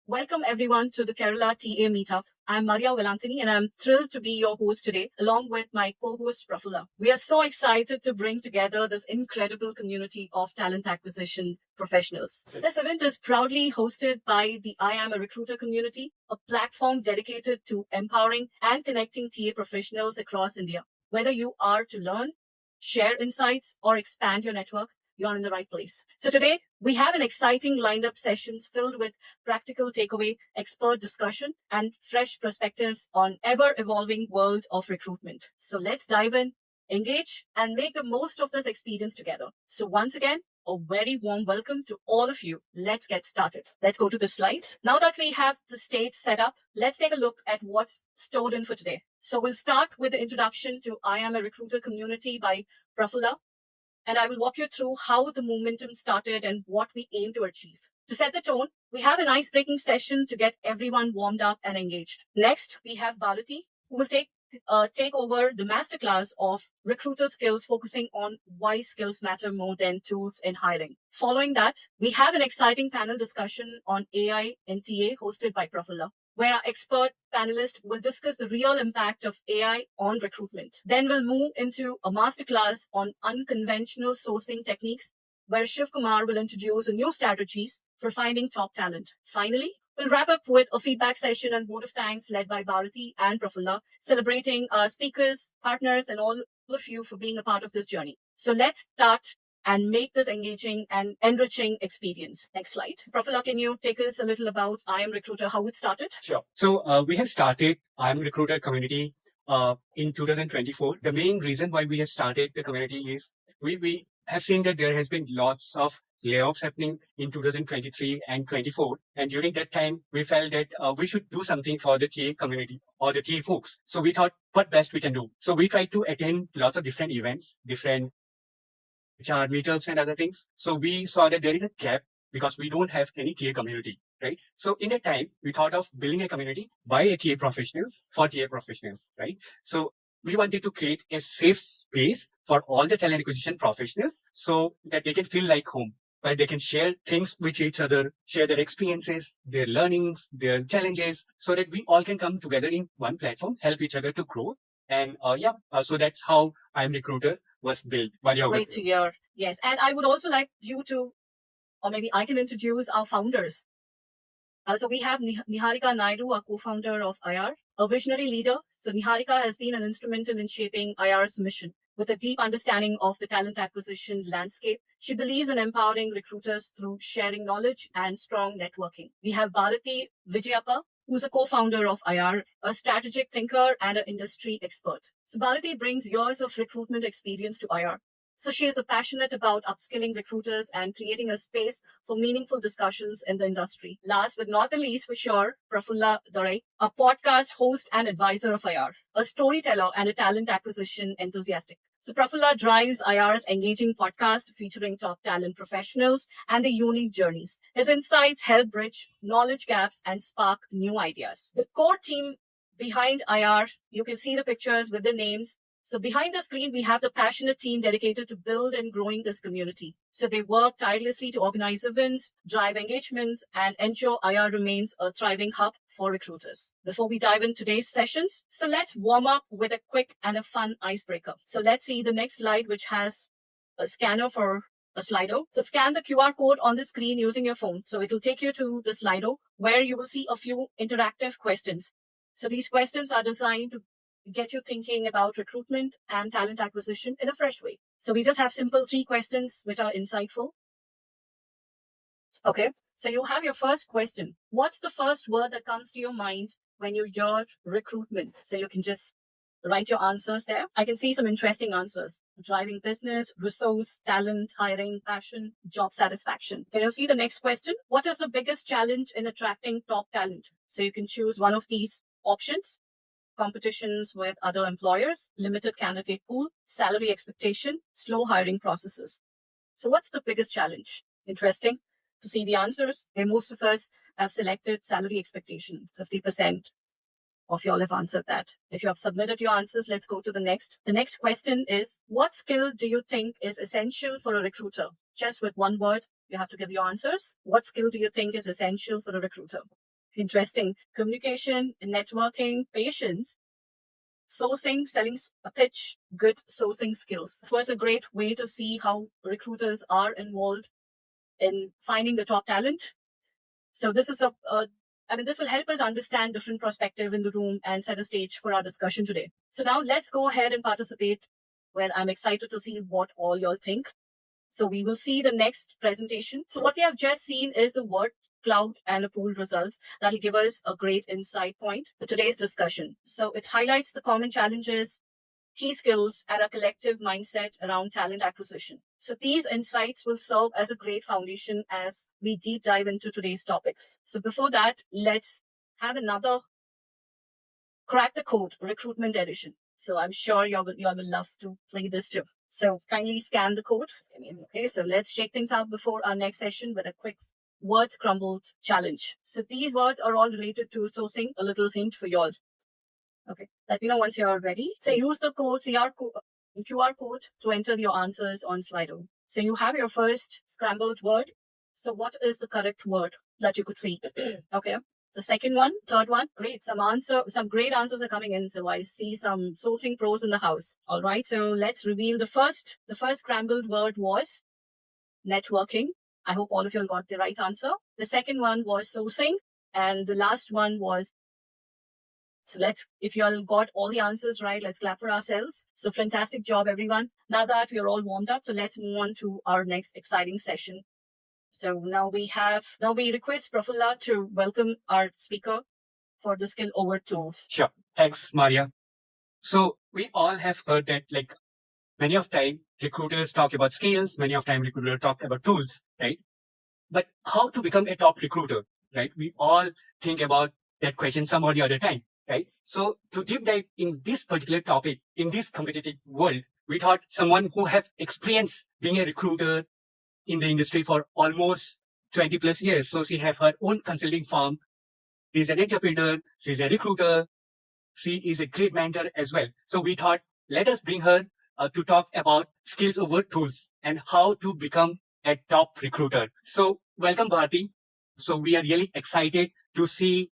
Welcome everyone to the Kerala TA Meetup. I'm Maria Velankani and I'm thrilled to be your host today along with my co-host Prafulla. We are so excited to bring together this incredible community of talent acquisition professionals. This event is proudly hosted by the I Am a Recruiter community, a platform dedicated to empowering and connecting TA professionals across India. Whether you are to learn, share insights, or expand your network, you're in the right place. So today we have an exciting lined up sessions filled with practical takeaway, expert discussion, and fresh perspectives on ever evolving world of recruitment. So let's dive in, engage, and make the most of this experience together. So once again, a very warm welcome to all of you. Let's get started. Let's go to the slides. Now that we have the stage set up, let's take a look at what's stored in for today. So we'll start with the introduction to I Am a Recruiter community by Prafulla, and I will walk you through how the momentum started and what we aim to achieve. To set the tone, we have an ice-breaking session to get everyone warmed up and engaged. Next, we have Bharathi, who will take over the masterclass of recruiter skills, focusing on why skills matter more than tools in hiring. Following that, we have an exciting panel discussion on AI and TA hosted by Prafulla, where our expert panelists will discuss the real impact of AI on recruitment. Then we'll move into a masterclass on unconventional sourcing techniques, where Shivkumar will introduce new strategies for finding top talent. Finally, we'll wrap up with a feedback session and vote of thanks led by Bharathi and Prafulla, celebrating our speakers, partners, and all of you for being a part of this journey. So let's start and make this engaging and enriching experience. Next slide. Prafulla, can you take us a little about I Am Recruiter, how it started? Sure. So we have started I Am Recruiter community in 2024. The main reason why we have started the community is we have seen that there has been lots of layoffs happening in 2023 and 24. And during that time, we felt that we should do something for the TA community or the TA folks. So we thought what best we can do. So we tried to attend lots of different events, different HR meetups and other things. So we saw that there is a gap because we don't have any TA community, right? So in that time, we thought of building a community by a TA professionals for TA professionals, right? So we wanted to create a safe space for all the talent acquisition professionals so that they can feel like home, where they can share things with each other, share their experiences, their learnings, their challenges, so that we all can come together in one platform, help each other to grow. And so that's how I Am Recruiter was built. Great to hear. Yes. And I would also like you to, or maybe I can introduce our founders. So we have Niharika Naidu, a co-founder of IR, a visionary leader. So Niharika has been an instrumental in shaping IR's mission. With a deep understanding of the talent acquisition landscape, she believes in empowering recruiters through sharing knowledge and strong networking. We have Bharathi Vijayappa, who's a co-founder of IR, a strategic thinker and an industry expert. So Bharathi brings years of recruitment experience to IR. So she is passionate about upskilling recruiters and creating a space for meaningful discussions in the industry. Last but not the least, for sure, Prafulla Dorai, a podcast host and advisor of IR, a storyteller and a talent acquisition enthusiastic. So Prafulla drives IR's engaging podcast featuring top talent professionals and their unique journeys. His insights help bridge knowledge gaps and spark new ideas. The core team behind IR, you can see the pictures with the names. So behind the screen, we have the passionate team dedicated to build and growing this community. So they work tirelessly to organize events, drive engagement, and ensure IR remains a thriving hub for recruiters. Before we dive into today's sessions, so let's warm up with a quick and a fun icebreaker. So let's see the next slide, which has a scanner for a Slido. So scan the QR code on the screen using your phone. So it will take you to the Slido where you will see a few interactive questions. So these questions are designed to get you thinking about recruitment and talent acquisition in a fresh way. So we just have simple 3 questions which are insightful. Okay, so you have your first question. What's the first word that comes to your mind when you hear recruitment? So you can just write your answers there. I can see some interesting answers. Driving business, resource, talent, hiring, passion, job satisfaction. Can you see the next question? What is the biggest challenge in attracting top talent? So you can choose one of these options. Competitions with other employers, limited candidate pool, salary expectation, slow hiring processes. So what's the biggest challenge? Interesting to see the answers. And most of us have selected salary expectation. 50% of you all have answered that. If you have submitted your answers, let's go to the next. The next question is, what skill do you think is essential for a recruiter? Just with one word, you have to give your answers. What skill do you think is essential for a recruiter? interesting. Communication, networking, patience, sourcing, selling a pitch, good sourcing skills. It was a great way to see how recruiters are involved in finding the top talent. So this is this will help us understand different perspective in the room and set a stage for our discussion today. So now let's go ahead and participate, where I'm excited to see what all y'all think. So we will see the next presentation. So what we have just seen is the word cloud and a pool results that will give us a great insight point for today's discussion. So it highlights the common challenges, key skills, and a collective mindset around talent acquisition. So these insights will serve as a great foundation as we deep dive into today's topics. So before that, let's have another crack the code recruitment edition. So I'm sure y'all will love to play this too. So kindly scan the code. Okay, so let's check things out before our next session with a quick words crumbled challenge. So these words are all related to sourcing. A little hint for y'all. Okay, let me know once you're ready. So use the code QR code to enter your answers on Slido. So you have your first scrambled word. So what is the correct word that you could see? Okay. The second one, third one, great. Some great answers are coming in. So I see some sorting pros in the house. All right. So let's reveal the first scrambled word was networking. I hope all of you got the right answer. The second one was sourcing. And the last one was, so if you all got all the answers right, let's clap for ourselves. So fantastic job, everyone. Now that we're all warmed up, so let's move on to our next exciting session. So now we request Prafulla to welcome our speaker for the skill over tools. Sure. Thanks, Maria. So we all have heard that many of time recruiters talk about skills, many of time recruiters talk about tools, right? But how to become a top recruiter, right? We all think about that question some or the other time, right? So to deep dive in this particular topic, in this competitive world, we thought someone who have experience being a recruiter in the industry for almost 20 plus years. So she have her own consulting firm. She's an entrepreneur. She's a recruiter. She is a great mentor as well. So we thought, let us bring her to talk about skills over tools and how to become a top recruiter. So welcome, Bharti. So we are really excited to see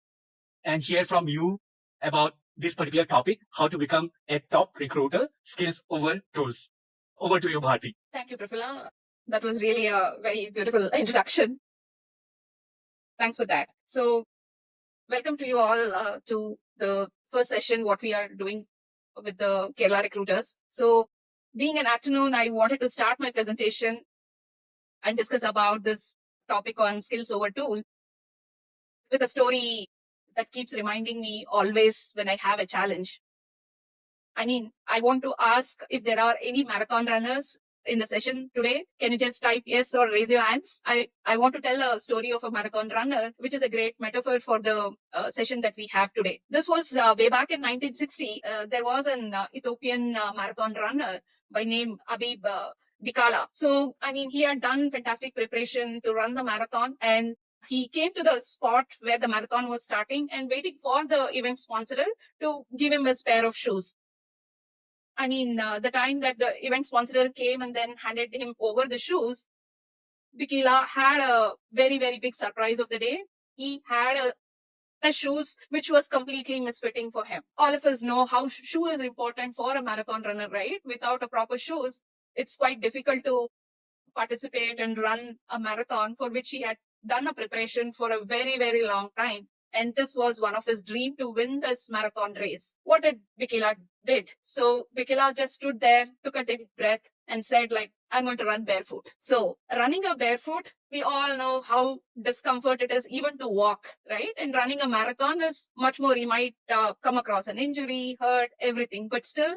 and hear from you about this particular topic, how to become a top recruiter, skills over tools. Over to you, Bharti. Thank you, Prafulla. That was really a very beautiful introduction. Thanks for that. So welcome to you all to the first session, what we are doing with the Kerala recruiters. So being an afternoon, I wanted to start my presentation and discuss about this topic on skills over tool with a story that keeps reminding me always when I have a challenge. I mean, I want to ask if there are any marathon runners in the session today. Can you just type yes or raise your hands? I want to tell a story of a marathon runner, which is a great metaphor for the session that we have today. This was way back in 1960. There was an Ethiopian marathon runner by name Abib Bikala. So, I mean, he had done fantastic preparation to run the marathon, and he came to the spot where the marathon was starting and waiting for the event sponsor to give him a pair of shoes. I mean, the time that the event sponsor came and then handed him over the shoes, Bikila had a very, very big surprise of the day. He had a shoes which was completely misfitting for him. All of us know how shoe is important for a marathon runner, right? Without a proper shoes, it's quite difficult to participate and run a marathon for which he had done a preparation for a very, very long time. And this was one of his dream to win this marathon race. What did Bikila did? So Bikila just stood there, took a deep breath and said I'm going to run barefoot. So running a barefoot, we all know how discomfort it is even to walk, right? And running a marathon is much more, you might come across an injury, hurt, everything. But still,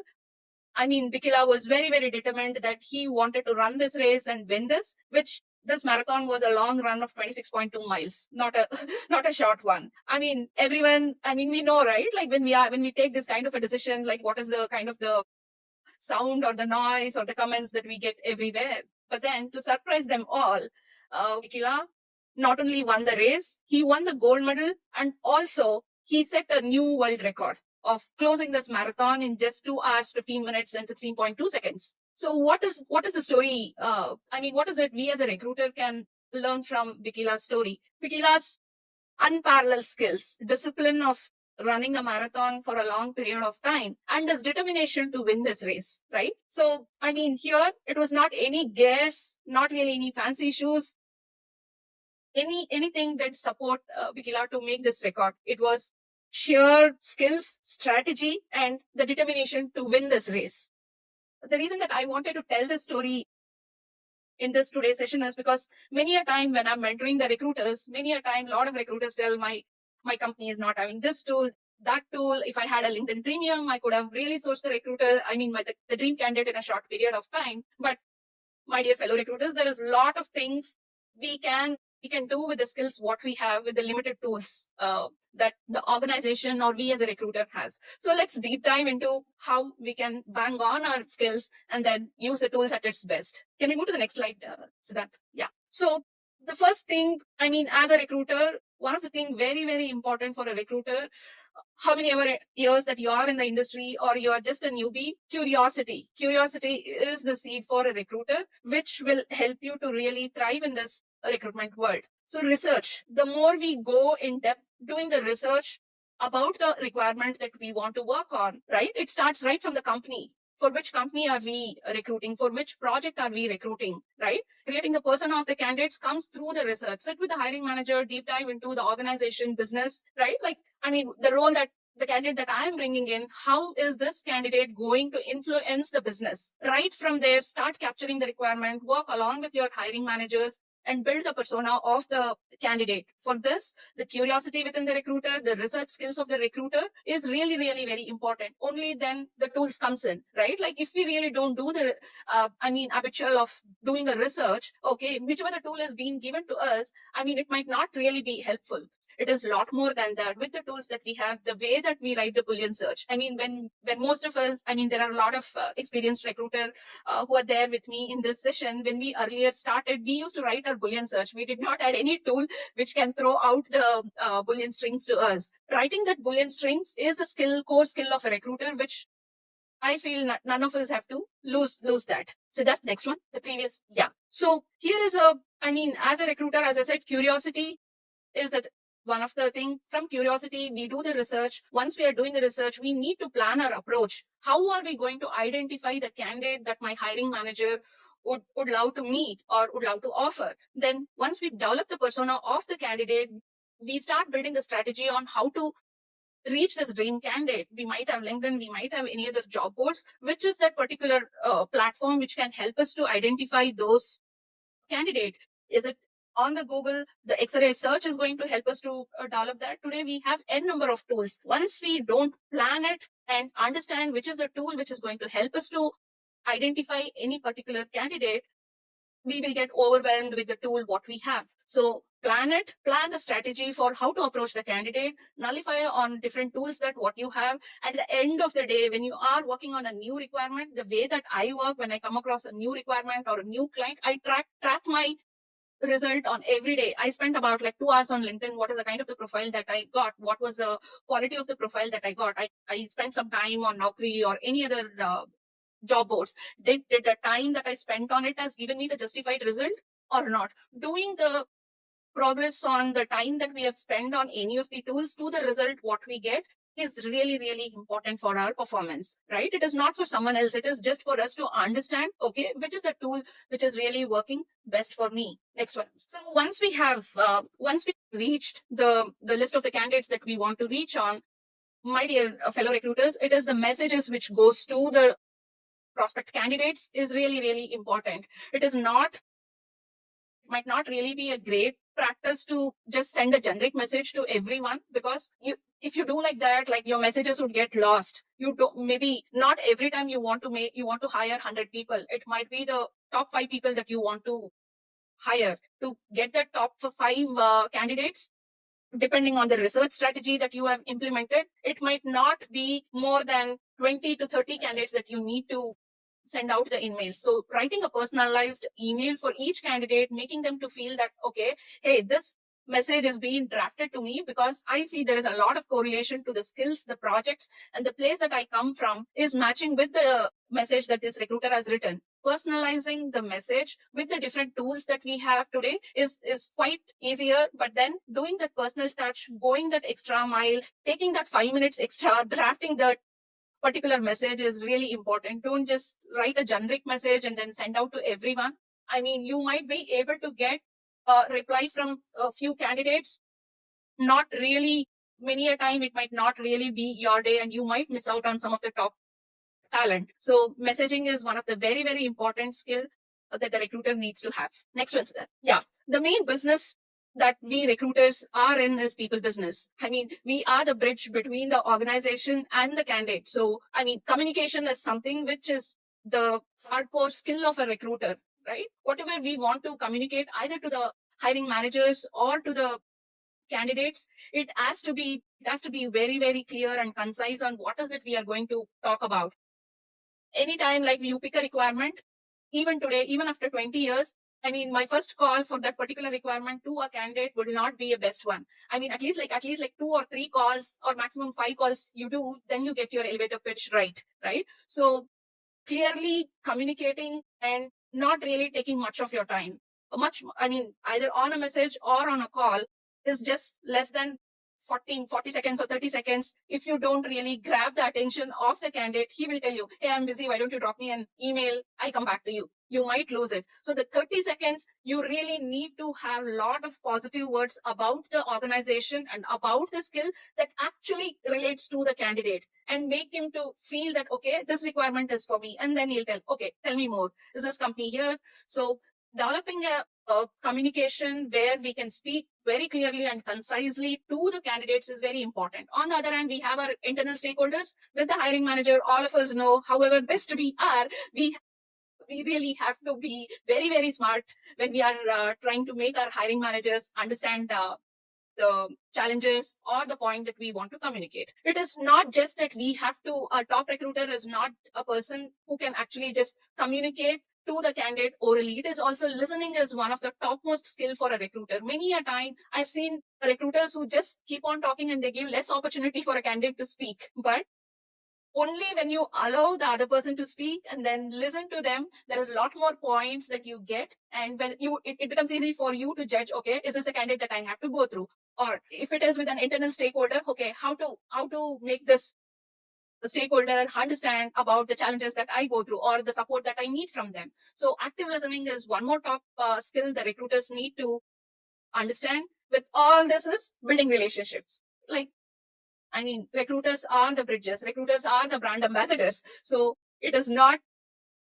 I mean, Bikila was very, very determined that he wanted to run this race and win this marathon was a long run of 26.2 miles, not a short one. I mean, we know, right? When we take this kind of a decision, what is the kind of the sound or the noise or the comments that we get everywhere. But then to surprise them all, Bikila not only won the race, he won the gold medal, and also he set a new world record of closing this marathon in just 2 hours, 15 minutes and 16.2 seconds. So what is the story? What is it we as a recruiter can learn from Bikila's story? Bikila's unparalleled skills, discipline of running a marathon for a long period of time, and his determination to win this race, right? So, I mean, here it was not any gears, not really any fancy shoes, anything that support Vikila to make this record. It was sheer skills, strategy, and the determination to win this race. The reason that I wanted to tell this story in this today's session is because many a time when I'm mentoring the recruiters, many a time, a lot of recruiters tell my company is not having this tool, that tool. If I had a LinkedIn premium, I could have really sourced the recruiter, the dream candidate in a short period of time. But my dear fellow recruiters, there is a lot of things we can do with the skills what we have with the limited tools that the organization or we as a recruiter has. So let's deep dive into how we can bang on our skills and then use the tools at its best. Can we move to the next slide, Siddharth? Yeah. So the first thing, as a recruiter, one of the things very, very important for a recruiter, how many ever years that you are in the industry or you are just a newbie, curiosity is the seed for a recruiter, which will help you to really thrive in this recruitment world. So research, the more we go in depth doing the research about the requirement that we want to work on, right? It starts right from the company. For which company are we recruiting? For which project are we recruiting, right? Creating the persona of the candidates comes through the research. Sit with the hiring manager, deep dive into the organization, business, right? The role that the candidate that I am bringing in, how is this candidate going to influence the business? Right from there, start capturing the requirement, work along with your hiring managers, and build the persona of the candidate. For this, the curiosity within the recruiter, the research skills of the recruiter is really, really very important. Only then the tools comes in, right? Like if we really don't do the, habitual of doing a research, okay, whichever the tool is being given to us, it might not really be helpful. It is a lot more than that. With the tools that we have, the way that we write the Boolean search. When most of us, there are a lot of experienced recruiter who are there with me in this session. When we earlier started, we used to write our Boolean search. We did not add any tool which can throw out the Boolean strings to us. Writing that Boolean strings is the core skill of a recruiter, which I feel none of us have to lose that. So that next one, the previous, yeah. So here is as a recruiter, as I said, curiosity is that one of the things. From curiosity, we do the research. Once we are doing the research, we need to plan our approach. How are we going to identify the candidate that my hiring manager would love to meet or would love to offer? Then once we develop the persona of the candidate, we start building the strategy on how to reach this dream candidate. We might have LinkedIn, we might have any other job boards, which is that particular platform which can help us to identify those candidate. Is it on the Google? The X-ray search is going to help us to develop that. Today we have n number of tools. Once we don't plan it and understand which is the tool which is going to help us to identify any particular candidate, we will get overwhelmed with the tool what we have. So plan the strategy for how to approach the candidate, nullify on different tools that what you have. At the end of the day, when you are working on a new requirement, the way that I work, when I come across a new requirement or a new client, I track my result on every day. I spent about 2 hours on LinkedIn. What is the kind of the profile that I got? What was the quality of the profile that I got? I spent some time on Naukri or any other job boards. Did the time that I spent on it has given me the justified result or not? Doing the progress on the time that we have spent on any of the tools to the result what we get is really, really important for our performance, right? It is not for someone else. It is just for us to understand, okay, which is the tool which is really working best for me. Next one. So once we reached the list of the candidates that we want to reach on, my dear fellow recruiters, it is the messages which goes to the prospect candidates is really, really important. It might not really be a great practice to just send a generic message to everyone, because if you do like that, your messages would get lost. Maybe not every time you want to hire 100 people. It might be the top 5 people that you want to hire. To get the top 5 candidates, depending on the research strategy that you have implemented, it might not be more than 20 to 30 candidates that you need to send out the emails. So writing a personalized email for each candidate, making them to feel that, okay, hey, this message is being drafted to me because I see there is a lot of correlation to the skills, the projects, and the place that I come from is matching with the message that this recruiter has written. personalizing the message with the different tools that we have today is quite easier. But then doing that personal touch, going that extra mile, taking that 5 minutes extra, drafting that particular message is really important. Don't just write a generic message and then send out to everyone. I mean, you might be able to get a reply from a few candidates. Not really, many a time it might not really be your day and you might miss out on some of the top talent. So messaging is one of the very, very important skill that the recruiter needs to have. Next one, Siddharth. Yeah, the main business that we recruiters are in is people business. I mean, we are the bridge between the organization and the candidate. So, I mean, communication is something which is the hardcore skill of a recruiter, right? Whatever we want to communicate either to the hiring managers or to the candidates, it has to be very, very clear and concise on what is it we are going to talk about. Anytime like you pick a requirement, even today, even after 20 years, I mean, my first call for that particular requirement to a candidate would not be a best one. I mean, at least like 2 or 3 calls or maximum 5 calls you do, then you get your elevator pitch right? So clearly communicating and not really taking much of your time. Either on a message or on a call is just less than 40 seconds or 30 seconds. If you don't really grab the attention of the candidate, he will tell you, hey, I'm busy. Why don't you drop me an email? I'll come back to you. You might lose it. So the 30 seconds, you really need to have a lot of positive words about the organization and about the skill that actually relates to the candidate and make him to feel that, okay, this requirement is for me. And then he'll tell, okay, tell me more. Is this company here? So developing a communication where we can speak very clearly and concisely to the candidates is very important. On the other hand, we have our internal stakeholders with the hiring manager. All of us know, however best we are, we really have to be very, very smart when we are trying to make our hiring managers understand the challenges or the point that we want to communicate. It is not just that we have to, a top recruiter is not a person who can actually just communicate to the candidate orally. It is also listening is one of the topmost skill for a recruiter. Many a time I've seen recruiters who just keep on talking and they give less opportunity for a candidate to speak. But only when you allow the other person to speak and then listen to them, there is a lot more points that you get. And when it becomes easy for you to judge, okay, is this the candidate that I have to go through? Or if it is with an internal stakeholder, okay, how to make this the stakeholder understand about the challenges that I go through or the support that I need from them. So active listening is one more top skill the recruiters need to understand. With all this is building relationships. Recruiters are the bridges. Recruiters are the brand ambassadors. So it is not,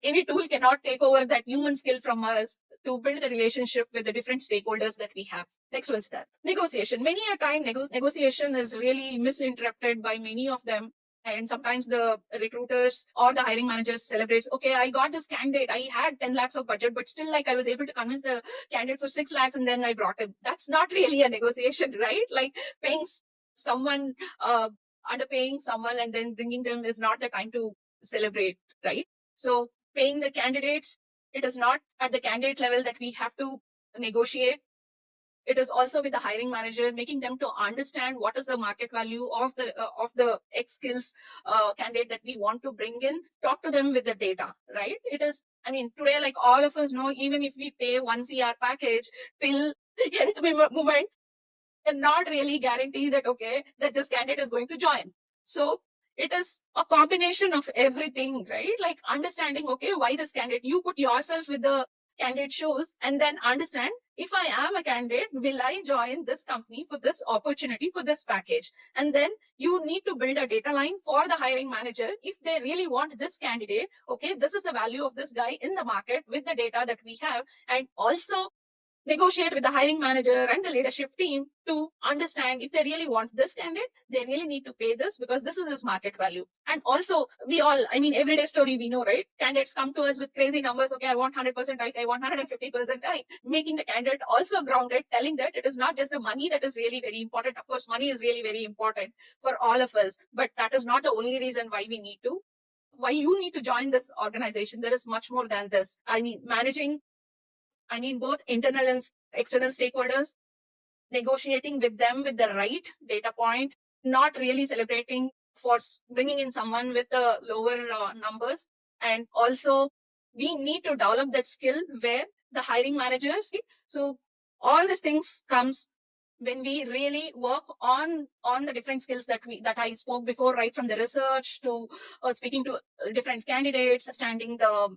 any tool cannot take over that human skill from us to build the relationship with the different stakeholders that we have. Next one's that. Negotiation. Many a time, negotiation is really misinterpreted by many of them. And sometimes the recruiters or the hiring managers celebrates, okay, I got this candidate. I had 10 lakhs of budget, but still I was able to convince the candidate for 6 lakhs and then I brought him. That's not really a negotiation, right? Like paying someone, underpaying someone and then bringing them is not the time to celebrate, right? So paying the candidates, it is not at the candidate level that we have to negotiate. It is also with the hiring manager, making them to understand what is the market value of the X skills candidate that we want to bring in. Talk to them with the data, right? It is, today, like all of us know, even if we pay 1 CR package till nth moment, cannot really guarantee that, okay, that this candidate is going to join. So it is a combination of everything, right? Like understanding, okay, why this candidate, you put yourself with the candidate shoes and then understand, if I am a candidate, will I join this company for this opportunity, for this package? And then you need to build a data line for the hiring manager. If they really want this candidate, okay, this is the value of this guy in the market with the data that we have. And also negotiate with the hiring manager and the leadership team to understand if they really want this candidate, they really need to pay this because this is his market value. And also we all, everyday story we know, right? Candidates come to us with crazy numbers. Okay, I want 100% right. I want 150% right. Making the candidate also grounded, telling that it is not just the money that is really very important. Of course, money is really very important for all of us, but that is not the only reason why you need to join this organization. There is much more than this. Managing both internal and external stakeholders, negotiating with them with the right data point, not really celebrating for bringing in someone with the lower numbers, and also we need to develop that skill where the hiring managers. So all these things comes when we really work on the different skills that I spoke before, right from the research to speaking to different candidates, understanding the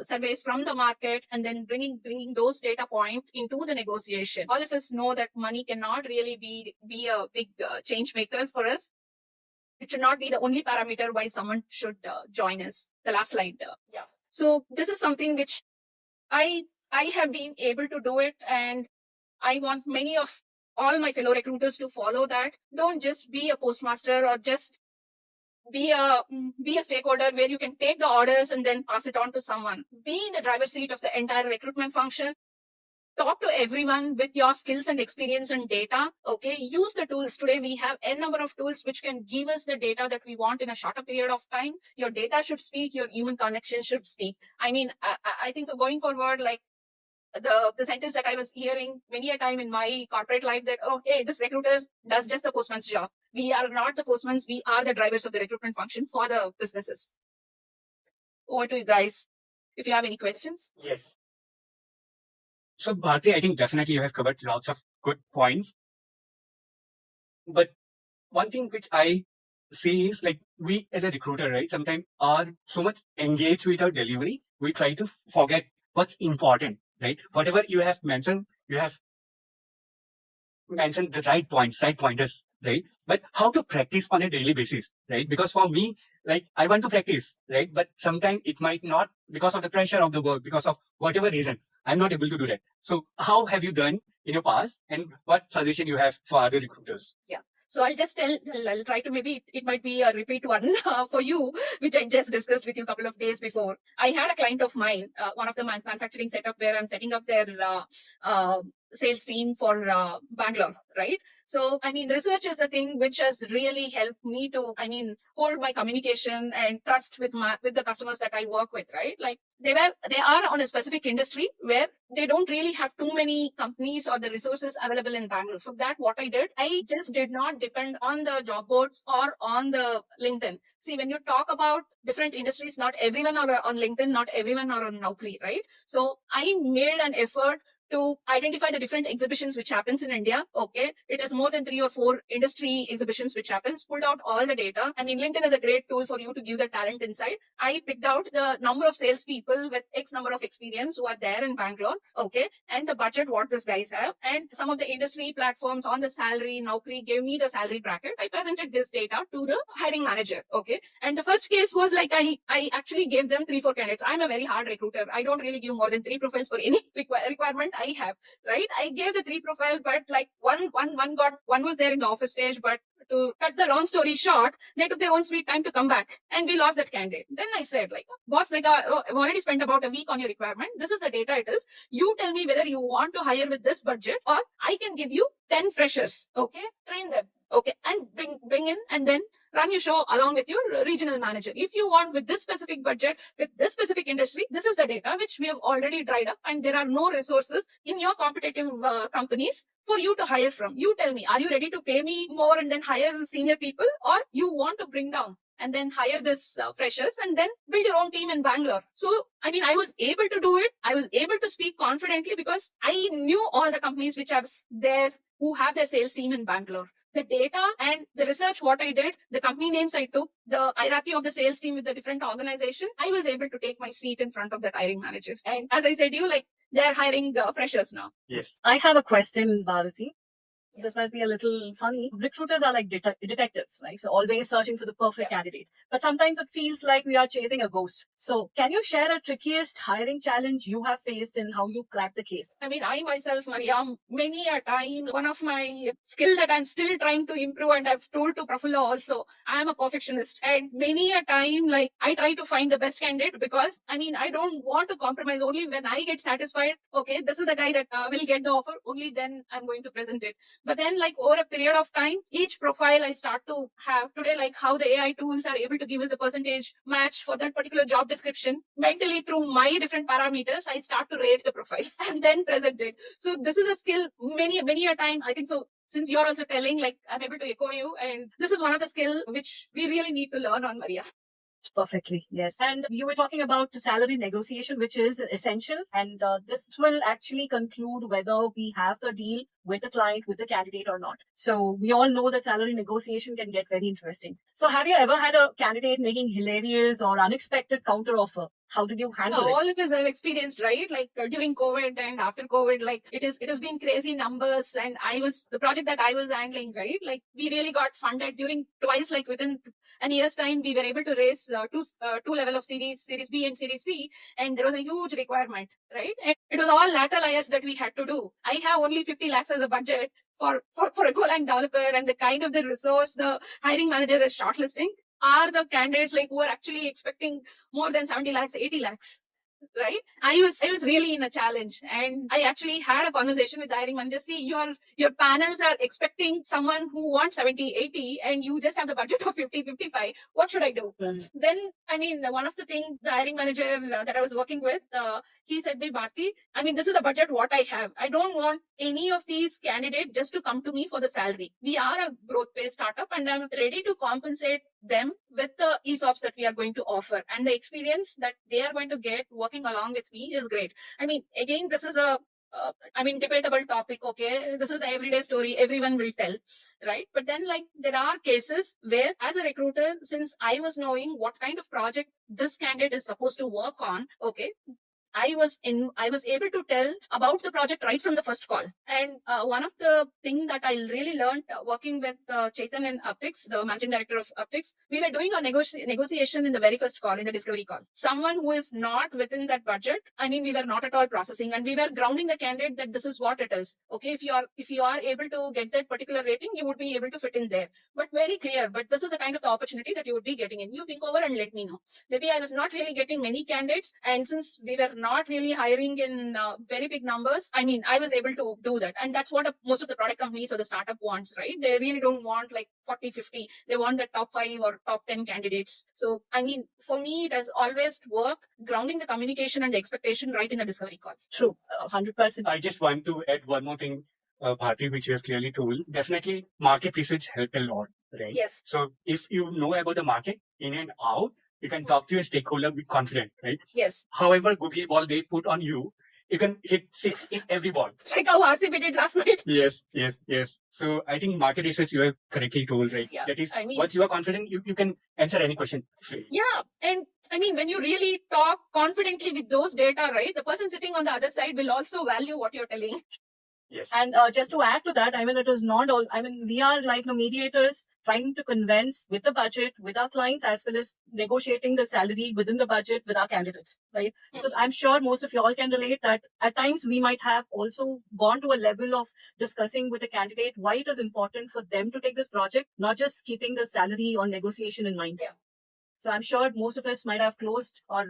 surveys from the market, and then bringing those data points into the negotiation. All of us know that money cannot really be a big change maker for us. It should not be the only parameter why someone should join us. The last slide. Yeah. So this is something which I have been able to do it, and I want many of all my fellow recruiters to follow that. Don't just be a postmaster or just be a stakeholder where you can take the orders and then pass it on to someone. Be in the driver's seat of the entire recruitment function. Talk to everyone with your skills and experience and data. Okay, use the tools. Today we have n number of tools which can give us the data that we want in a shorter period of time. Your data should speak. Your human connection should speak. I mean, I think so. Going forward, like the sentence that I was hearing many a time in my corporate life, that, oh, hey, this recruiter does just the postman's job. We are not the postmans. We are the drivers of the recruitment function for the businesses. Over to you guys. If you have any questions. Yes. So, Bharti, I think definitely you have covered lots of good points. But one thing which I see is, like, we as a recruiter, right, sometimes are so much engaged with our delivery, we try to forget what's important, right? Whatever you have mentioned the right points, right pointers, right? But how to practice on a daily basis, right? Because for me, like, I want to practice, right? But sometimes it might not, because of the pressure of the work, because of whatever reason, I'm not able to do that. So how have you done in your past, and what suggestion you have for other recruiters? Yeah. So I'll try to, maybe it might be a repeat one for you, which I just discussed with you a couple of days before. I had a client of mine, one of the manufacturing setup where I'm setting up their sales team for Bangalore, right? So, I mean, research is the thing which has really helped me to, hold my communication and trust with the customers that I work with, right? Like, they are on a specific industry where they don't really have too many companies or the resources available in Bangalore. For that, what I did, I just did not depend on the job boards or on the LinkedIn. See, when you talk about different industries, not everyone are on LinkedIn, not everyone are on Naukri, right? So I made an effort to identify the different exhibitions which happens in India. Okay, it is more than 3 or 4 industry exhibitions which happens. Pulled out all the data. I mean, LinkedIn is a great tool for you to give the talent insight. I picked out the number of salespeople with X number of experience who are there in Bangalore. Okay, and the budget what these guys have, and some of the industry platforms on the salary. Naukri gave me the salary bracket. I presented this data to the hiring manager. Okay, and the first case was like I actually gave them 3-4 candidates. I'm a very hard recruiter. I don't really give more than 3 profiles for any requirement I have, right? I gave the 3 profile, but like one was there in the offer stage, but to cut the long story short, they took their own sweet time to come back, and we lost that candidate. Then I said, like, boss, like, I've already spent about a week on your requirement. This is the data it is. You tell me whether you want to hire with this budget, or I can give you 10 freshers. Okay, train them. Okay, and bring in, and then run your show along with your regional manager. If you want with this specific budget, with this specific industry, this is the data which we have already dried up, and there are no resources in your competitive companies for you to hire from. You tell me, are you ready to pay me more and then hire senior people, or you want to bring down and then hire this freshers and then build your own team in Bangalore? So, I mean, I was able to do it. I was able to speak confidently because I knew all the companies which are there who have their sales team in Bangalore. The data and the research, what I did, the company names I took, the hierarchy of the sales team with the different organization, I was able to take my seat in front of that hiring managers. And as I said to you, like, they're hiring freshers now. Yes. I have a question, Bharati. This must be a little funny. Recruiters are like detectives, right? So always searching for the perfect candidate. But sometimes it feels like we are chasing a ghost. So can you share a trickiest hiring challenge you have faced and how you cracked the case? I mean, I myself, Mariam, many a time, one of my skill that I'm still trying to improve, and I've told to Prafulla also, I am a perfectionist. And many a time, like, I try to find the best candidate because, I mean, I don't want to compromise. Only when I get satisfied, okay, this is the guy that will get the offer, only then I'm going to present it. But then, like, over a period of time, each profile I start to have today, like how the AI tools are able to give us a percentage match for that particular job description, mentally through my different parameters, I start to rate the profiles and then present it. So this is a skill many a time, I think so. Since you're also telling, like, I'm able to echo you, and this is one of the skill which we really need to learn on, Maria. Perfectly, yes. And you were talking about salary negotiation, which is essential. And this will actually conclude whether we have the deal with the client, with the candidate or not. So we all know that salary negotiation can get very interesting. So have you ever had a candidate making hilarious or unexpected counter offer? How did you handle it? All of us have experienced, right? Like during COVID and after COVID, like it has been crazy numbers. And the project that I was handling, right? Like we really got funded during twice, like within an year's time, we were able to raise two level of series B and series C. And there was a huge requirement, right? And it was all lateral IS that we had to do. I have only 50 lakhs as a budget for a Golang developer, and the kind of the resource the hiring manager is shortlisting are the candidates like who are actually expecting more than 70 lakhs, 80 lakhs. Right? I was really in a challenge, and I actually had a conversation with the hiring manager. See, your panels are expecting someone who wants 70, 80, and you just have the budget of 50, 55. What should I do? Then, I mean, one of the things the hiring manager that I was working with, he said, "Hey, Bharti, I mean, this is a budget what I have. I don't want any of these candidates just to come to me for the salary. We are a growth-based startup, and I'm ready to compensate them with the ESOPs that we are going to offer, and the experience that they are going to get working along with me is great." I mean, again, this is a debatable topic. Okay, this is the everyday story everyone will tell, right? But then, like, there are cases where, as a recruiter, since I was knowing what kind of project this candidate is supposed to work on, okay, I was able to tell about the project right from the first call. And one of the thing that I really learned working with Chetan and Uptix, the managing director of Uptix, we were doing a negotiation in the very first call, in the discovery call. Someone who is not within that budget, I mean, we were not at all processing, and we were grounding the candidate that this is what it is. Okay, if you are able to get that particular rating, you would be able to fit in there. But very clear, but this is the kind of the opportunity that you would be getting in. You think over and let me know. Maybe I was not really getting many candidates, and since we were not really hiring in very big numbers, I mean, I was able to do that. And that's what most of the product companies or the startup wants, right? They really don't want like 40, 50. They want the top 5 or top 10 candidates. So, I mean, for me, it has always worked, grounding the communication and the expectation right in the discovery call. True, 100%. I just want to add one more thing, Bharti, which you have clearly told. Definitely, market research help a lot, right? Yes. So if you know about the market in and out, you can talk to your stakeholder with confidence, right? Yes. However googly ball they put on you, you can hit 6 in every ball. Like how RCB did last night. Yes. So I think market research you have correctly told, right? Yeah, That is, I mean, once you are confident, you can answer any question. yeah. And I mean, when you really talk confidently with those data, right, the person sitting on the other side will also value what you're telling. Yes. And just to add to that, I mean, it is not all, I mean, we are like the mediators trying to convince with the budget, with our clients, as well as negotiating the salary within the budget with our candidates, right? So I'm sure most of you all can relate that at times we might have also gone to a level of discussing with a candidate why it is important for them to take this project, not just keeping the salary or negotiation in mind. Yeah. So I'm sure most of us might have closed or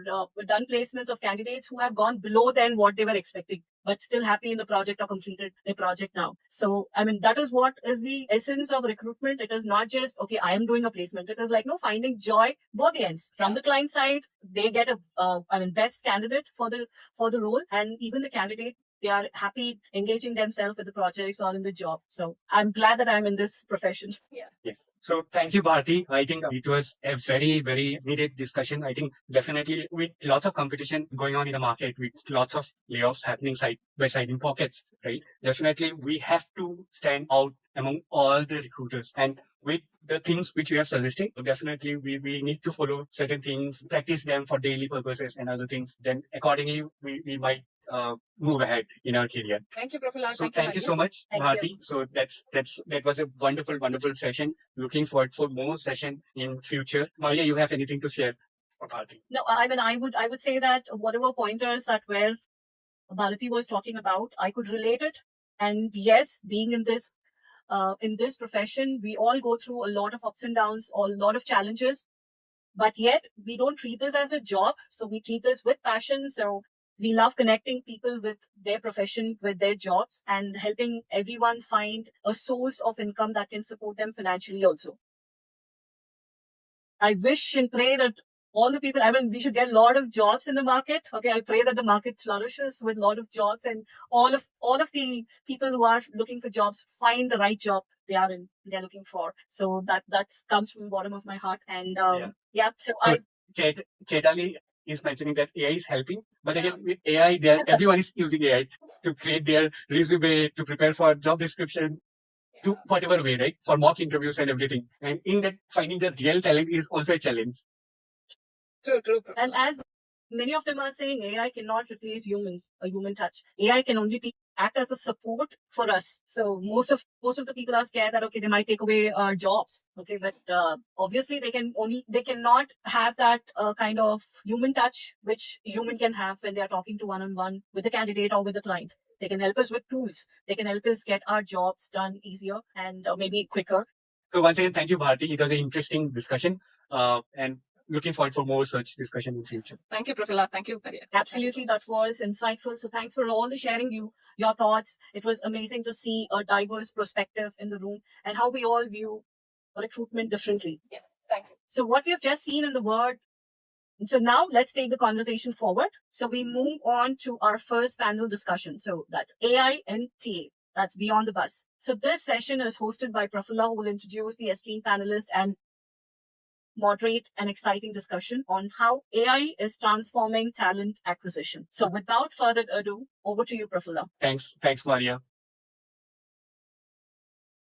done placements of candidates who have gone below than what they were expecting, but still happy in the project or completed their project now. So, I mean, that is what is the essence of recruitment. It is not just, okay, I am doing a placement. It is like, no, finding joy both the ends. From the client side, they get best candidate for the role, and even the candidate, they are happy engaging themselves with the projects or in the job. So I'm glad that I'm in this profession. Yeah. Yes. So thank you, Bharti. I think it was a very, very needed discussion. I think definitely with lots of competition going on in the market, with lots of layoffs happening side by side in pockets, right? Definitely we have to stand out among all the recruiters. And with the things which you have suggested, definitely we need to follow certain things, practice them for daily purposes and other things. Then accordingly, we might move ahead in our career. Thank you, Prafulla. So thank you so much, Bharti. So that was a wonderful session. Looking forward for more session in future. Maria, you have anything to share for Bharti? No, I mean, I would say that whatever pointers that were Bharati was talking about, I could relate it. And yes, being in this profession, we all go through a lot of ups and downs, a lot of challenges, but yet we don't treat this as a job. So we treat this with passion. So we love connecting people with their profession, with their jobs, and helping everyone find a source of income that can support them financially also. I wish and pray that all the people, I mean, we should get a lot of jobs in the market. Okay, I pray that the market flourishes with a lot of jobs, and all of the people who are looking for jobs find the right job they're looking for. So that comes from the bottom of my heart. And so Chetali is mentioning that AI is helping, but again, with AI, everyone is using AI to create their resume, to prepare for job description, to whatever way, right? For mock interviews and everything. And in that, finding the real talent is also a challenge. True. And as many of them are saying, AI cannot replace a human touch. AI can only act as a support for us. So most of the people are scared that okay, they might take away our jobs. Okay, but obviously they cannot have that kind of human touch which human can have when they are talking to one-on-one with the candidate or with the client. They can help us with tools. They can help us get our jobs done easier and maybe quicker. So once again, thank you, Bharati. It was an interesting discussion, and looking forward for more such discussion in future. Thank you, Prafulla. Thank you, Maria. Absolutely, that was insightful. So thanks for all the sharing your thoughts. It was amazing to see a diverse perspective in the room and how we all view recruitment differently. Yeah, thank you. So what we have just seen in the word. So now let's take the conversation forward. So we move on to our first panel discussion. So that's AI and TA. That's Beyond the Bus. So this session is hosted by Prafulla, who will introduce the esteemed panelists and moderate an exciting discussion on how AI is transforming talent acquisition. So without further ado, over to you, Prafulla. Thanks, Maria.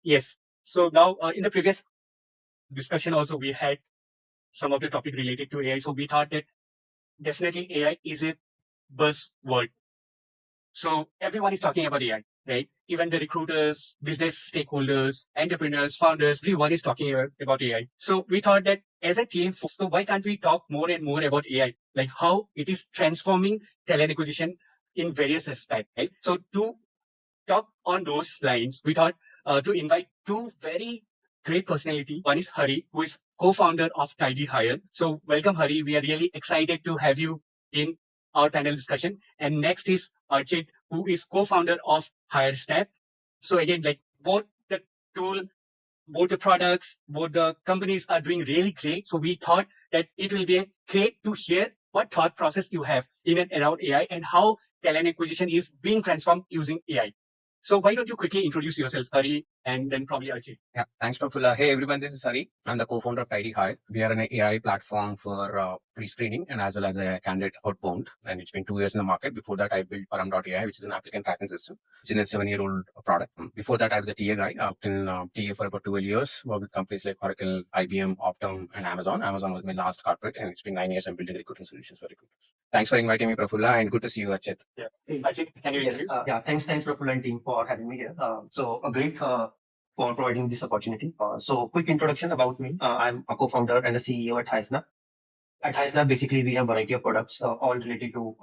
Yes. So now in the previous discussion also, we had some of the topic related to AI. So we thought that definitely AI is a buzzword. So everyone is talking about AI, right? Even the recruiters, business stakeholders, entrepreneurs, founders, everyone is talking about AI. So we thought that as a team, so why can't we talk more and more about AI? Like how it is transforming talent acquisition in various aspects, right? So to talk on those lines, we thought to invite two very great personality. One is Hari, who is co-founder of Tidy Hire. So welcome, Hari. We are really excited to have you in our panel discussion. And next is Archit, who is co-founder of HireStep. So again, like both the tool, both the products, both the companies are doing really great. So we thought that it will be great to hear what thought process you have in and around AI and how talent acquisition is being transformed using AI. So why don't you quickly introduce yourself, Hari, and then probably Archit. Yeah, thanks, Prafulla. Hey, everyone, this is Hari. I'm the co-founder of Tidy Hire. We are an AI platform for pre-screening and as well as a candidate outbound. And it's been 2 years in the market. Before that, I built Param.ai, which is an applicant tracking system. It's in a 7-year-old product. Before that, I was a TA guy. I've been TA for about 12 years. Worked with companies like Oracle, IBM, Optum, and Amazon. Amazon was my last corporate, and it's been 9 years I'm building recruiting solutions for recruiters. Thanks for inviting me, Prafulla, and good to see you, Archit. Yeah. Archit, can you introduce? Thanks, Prafulla and team for having me here. So a great for providing this opportunity. So quick introduction about me. I'm a co-founder and a CEO at Heisna. At Heisna, basically, we have a variety of products, all related to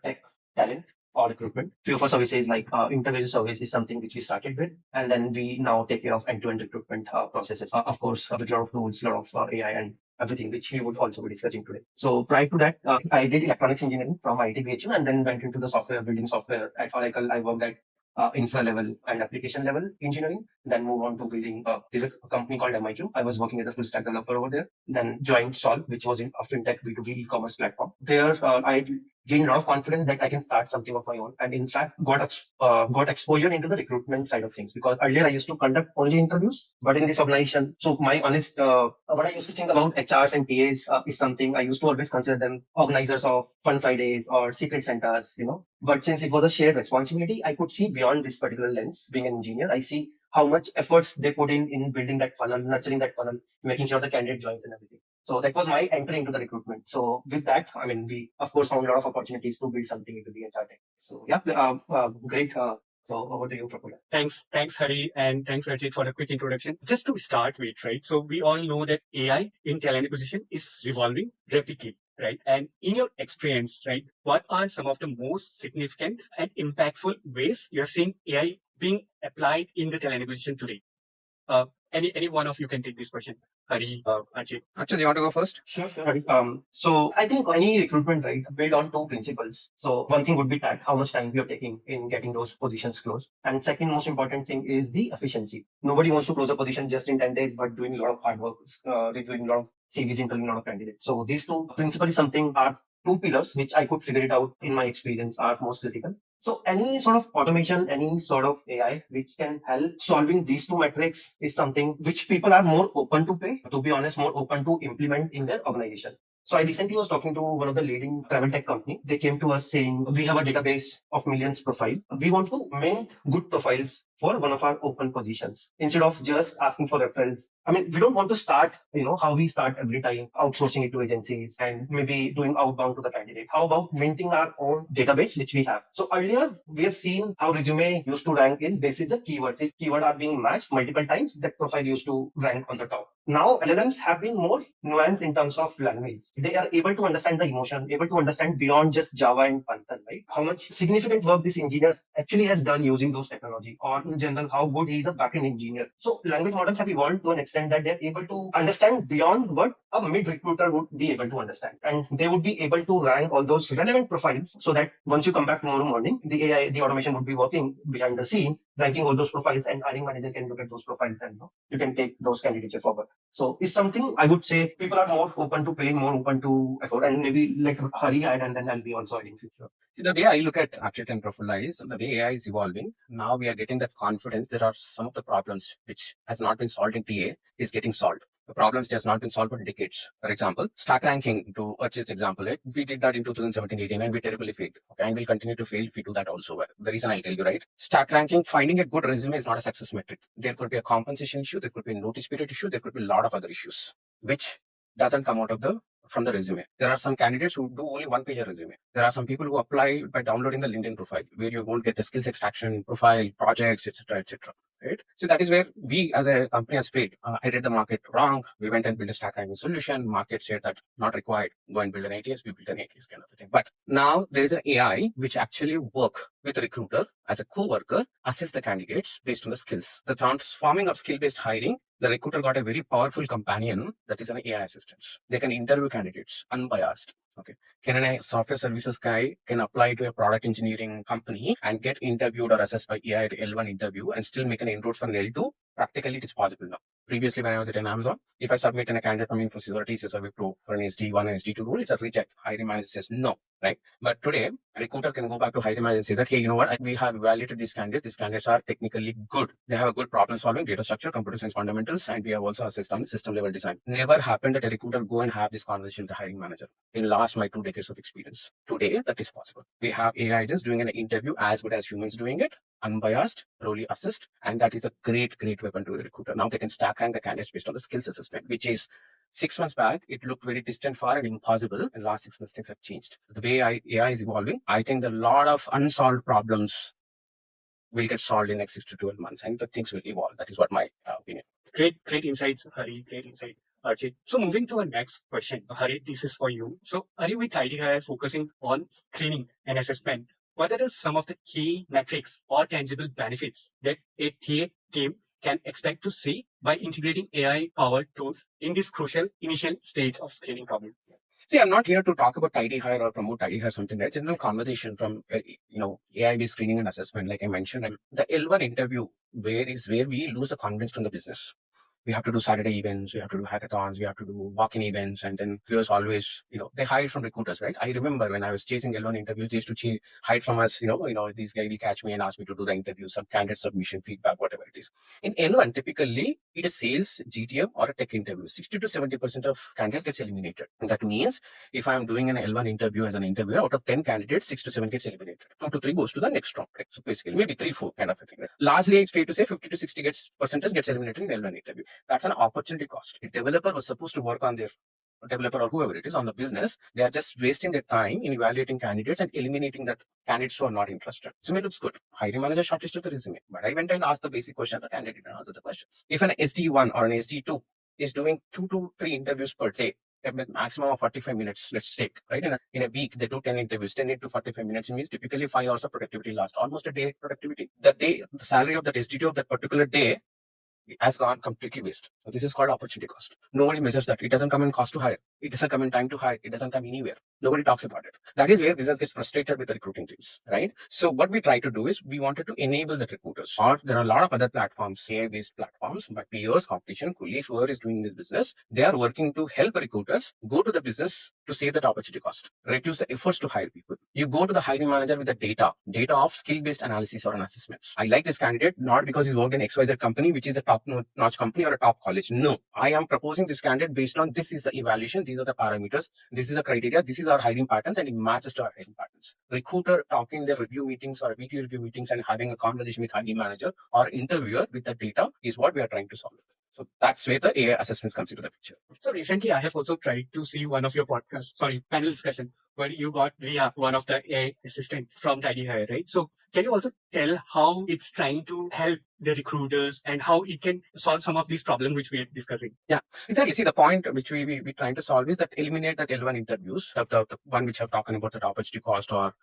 tech, talent, or recruitment. Few of our services like interview service is something which we started with, and then we now take care of end-to-end recruitment processes. Of course, with a lot of tools, a lot of AI and everything, which we would also be discussing today. So prior to that, I did electronics engineering from IIT and then went into the software, building software. At Oracle, I worked at infra level and application level engineering, then move on to building there's a company called MIQ. I was working as a full stack developer over there, then joined Solve, which was in a fintech B2B e-commerce platform. There, I gained a lot of confidence that I can start something of my own, and in fact got exposure into the recruitment side of things, because earlier I used to conduct only interviews, but in this organization, so my honest what I used to think about HRs and TAs is something I used to always consider them organizers of Fun Fridays or secret Santas, but since it was a shared responsibility, I could see beyond this particular lens. Being an engineer, I see how much efforts they put in building that funnel, nurturing that funnel, making sure the candidate joins and everything. So that was my entry into the recruitment. So with that, I mean, we of course found a lot of opportunities to build something into the HR tech. So yeah, great. So over to you, Prafulla. Thanks, Hari, and thanks, Archit, for the quick introduction. Just to start with, right? So we all know that AI in talent acquisition is revolving rapidly, right? And in your experience, right, what are some of the most significant and impactful ways you have seen AI being applied in the talent acquisition today? Any one of you can take this question. Hari, Archit. Archit, you want to go first? Sure. So I think any recruitment, right, build on two principles. So one thing would be that how much time you're taking in getting those positions closed. And second most important thing is the efficiency. Nobody wants to close a position just in 10 days, but doing a lot of hard work, reviewing a lot of CVs, interviewing a lot of candidates. So these two principles something are two pillars which I could figure it out in my experience are most critical. So any sort of automation, any sort of AI which can help solving these two metrics is something which people are more open to pay, to be honest, more open to implement in their organization. So I recently was talking to one of the leading travel tech company. They came to us saying, we have a database of millions profile. We want to mint good profiles for one of our open positions instead of just asking for referrals. I mean, we don't want to start, how we start every time, outsourcing it to agencies and maybe doing outbound to the candidate. How about minting our own database, which we have? So earlier we have seen how resume used to rank is basis of keywords. If keywords are being matched multiple times, that profile used to rank on the top. Now LLMs have been more nuanced in terms of language. They are able to understand the emotion, able to understand beyond just Java and Python, right? How much significant work this engineer actually has done using those technology, or in general, how good he is a backend engineer. So language models have evolved to an extent that they're able to understand beyond what a mid recruiter would be able to understand. And they would be able to rank all those relevant profiles so that once you come back tomorrow morning, the AI, the automation would be working behind the scene, ranking all those profiles, and hiring manager can look at those profiles and you can take those candidates forward. So it's something I would say people are more open to paying, more open to afford, and maybe let Hari add, and then I'll be also adding future. See, the way I look at Archit and Prafulla is the way AI is evolving. Now we are getting that confidence. There are some of the problems which has not been solved in TA is getting solved. The problems has not been solved for decades. For example, stack ranking, to Archit's example, right? We did that in 2017-18 and we terribly failed. Okay, and we'll continue to fail if we do that also. The reason I'll tell you, right? Stack ranking, finding a good resume is not a success metric. There could be a compensation issue, there could be a notice period issue, there could be a lot of other issues, which doesn't come out of from the resume. There are some candidates who do only one page of resume. There are some people who apply by downloading the LinkedIn profile, where you won't get the skills extraction, profile, projects, etc., etc. Right? So that is where we as a company has failed. I read the market wrong. We went and built a stack ranking solution. Market said that not required. Go and build an ATS. We built an ATS kind of a thing. But now there is an AI which actually work with a recruiter as a co-worker, assess the candidates based on the skills. The transforming of skill-based hiring, the recruiter got a very powerful companion that is an AI assistant. They can interview candidates unbiased. Okay. Can a software services guy can apply to a product engineering company and get interviewed or assessed by AI at L1 interview and still make an inroad for an L2? Practically, it is possible now. Previously, when I was at an Amazon, if I submit a candidate from Infosys or TCS or Wipro for an SD1 and SD2 role, it's a reject. Hiring manager says no, right? But today, a recruiter can go back to hiring manager and say that, hey, you know what? We have evaluated these candidates. These candidates are technically good. They have a good problem solving, data structure, computer science fundamentals, and we have also assessed on system level design. Never happened that a recruiter go and have this conversation with the hiring manager in last my 2 decades of experience. Today, that is possible. We have AI just doing an interview as good as humans doing it, unbiased, role assist, and that is a great weapon to a recruiter. Now they can stack rank the candidates based on the skills assessment, which is 6 months back, it looked very distant, far and impossible. In the last 6 months, things have changed. The way AI is evolving, I think a lot of unsolved problems will get solved in the next 6 to 12 months, and the things will evolve. That is what my opinion. Great insights, Hari. Great insight, Archit. So moving to our next question, Hari, this is for you. So Hari, with IDHire focusing on screening and assessment, what are some of the key metrics or tangible benefits that a TA team can expect to see by integrating AI-powered tools in this crucial initial stage of screening problem? See, I'm not here to talk about IDHire or promote IDHire something. That's general conversation from AI-based screening and assessment. Like I mentioned, the L1 interview where we lose the confidence from the business. We have to do Saturday events, we have to do hackathons, we have to do walk-in events, and then viewers always, they hide from recruiters, right? I remember when I was chasing L1 interviews, they used to hide from us, this guy will catch me and ask me to do the interview, some candidate submission, feedback, whatever it is. In L1, typically, it is sales, GTM, or a tech interview. 60 to 70% of candidates gets eliminated. And that means if I'm doing an L1 interview as an interviewer, out of 10 candidates, 6 to 7 gets eliminated. 2 to 3 goes to the next round, right? So basically, maybe 3, 4 kind of a thing. Right? Largely, it's fair to say 50 to 60% gets eliminated in L1 interview. That's an opportunity cost. A developer was supposed to work on their developer or whoever it is on the business. They are just wasting their time in evaluating candidates and eliminating that candidates who are not interested. Resume looks good. Hiring manager shortlisted the resume. But I went and asked the basic question. The candidate didn't answer the questions. If an SD1 or an SD2 is doing 2 to 3 interviews per day, maximum of 45 minutes, let's take, right? In a week, they do 10 interviews, 10 into 45 minutes means typically 5 hours of productivity lasts, almost a day productivity. The salary of that SD2 of that particular day has gone completely waste. So this is called opportunity cost. Nobody measures that. It doesn't come in cost to hire. It doesn't come in time to hire. It doesn't come anywhere. Nobody talks about it. That is where business gets frustrated with the recruiting teams, right? So what we try to do is we wanted to enable the recruiters. Or there are a lot of other platforms, AI-based platforms, my peers, competition, colleagues, whoever is doing this business, they are working to help recruiters go to the business to save that opportunity cost, reduce the efforts to hire people. You go to the hiring manager with the data of skill-based analysis or an assessment. I like this candidate not because he's worked in XYZ company, which is a top-notch company or a top college. No, I am proposing this candidate based on this is the evaluation, these are the parameters, this is the criteria, this is our hiring patterns, and it matches to our hiring patterns. Recruiter talking their review meetings or weekly review meetings and having a conversation with hiring manager or interviewer with the data is what we are trying to solve. So that's where the AI assessments comes into the picture. So recently, I have also tried to see one of your panel discussion, where you got Ria, one of the AI assistant from Tidy Hire, right? So can you also tell how it's trying to help the recruiters and how it can solve some of these problems which we are discussing? Yeah, exactly. See, the point which we trying to solve is that eliminate that L1 interviews, the one which I've talking about, the opportunity cost, or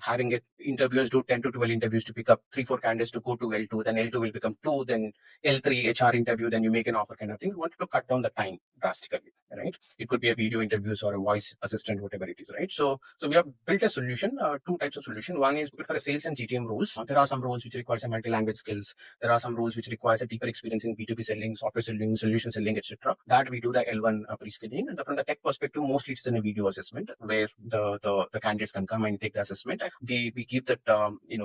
having it interviewers do 10 to 12 interviews to pick up 3-4 candidates to go to L2, then L2 will become 2, then L3 HR interview, then you make an offer kind of thing. We wanted to cut down the time drastically, right? It could be a video interviews or a voice assistant, whatever it is, right? So we have built a solution, 2 types of solution. One is for a sales and GTM roles. There are some roles which require some multi-language skills. There are some roles which requires a deeper experience in B2B selling, software selling, solution selling, etc. That we do the L1 pre-screening. And from the tech perspective, mostly it's in a video assessment where the candidates can come and take the assessment. We give that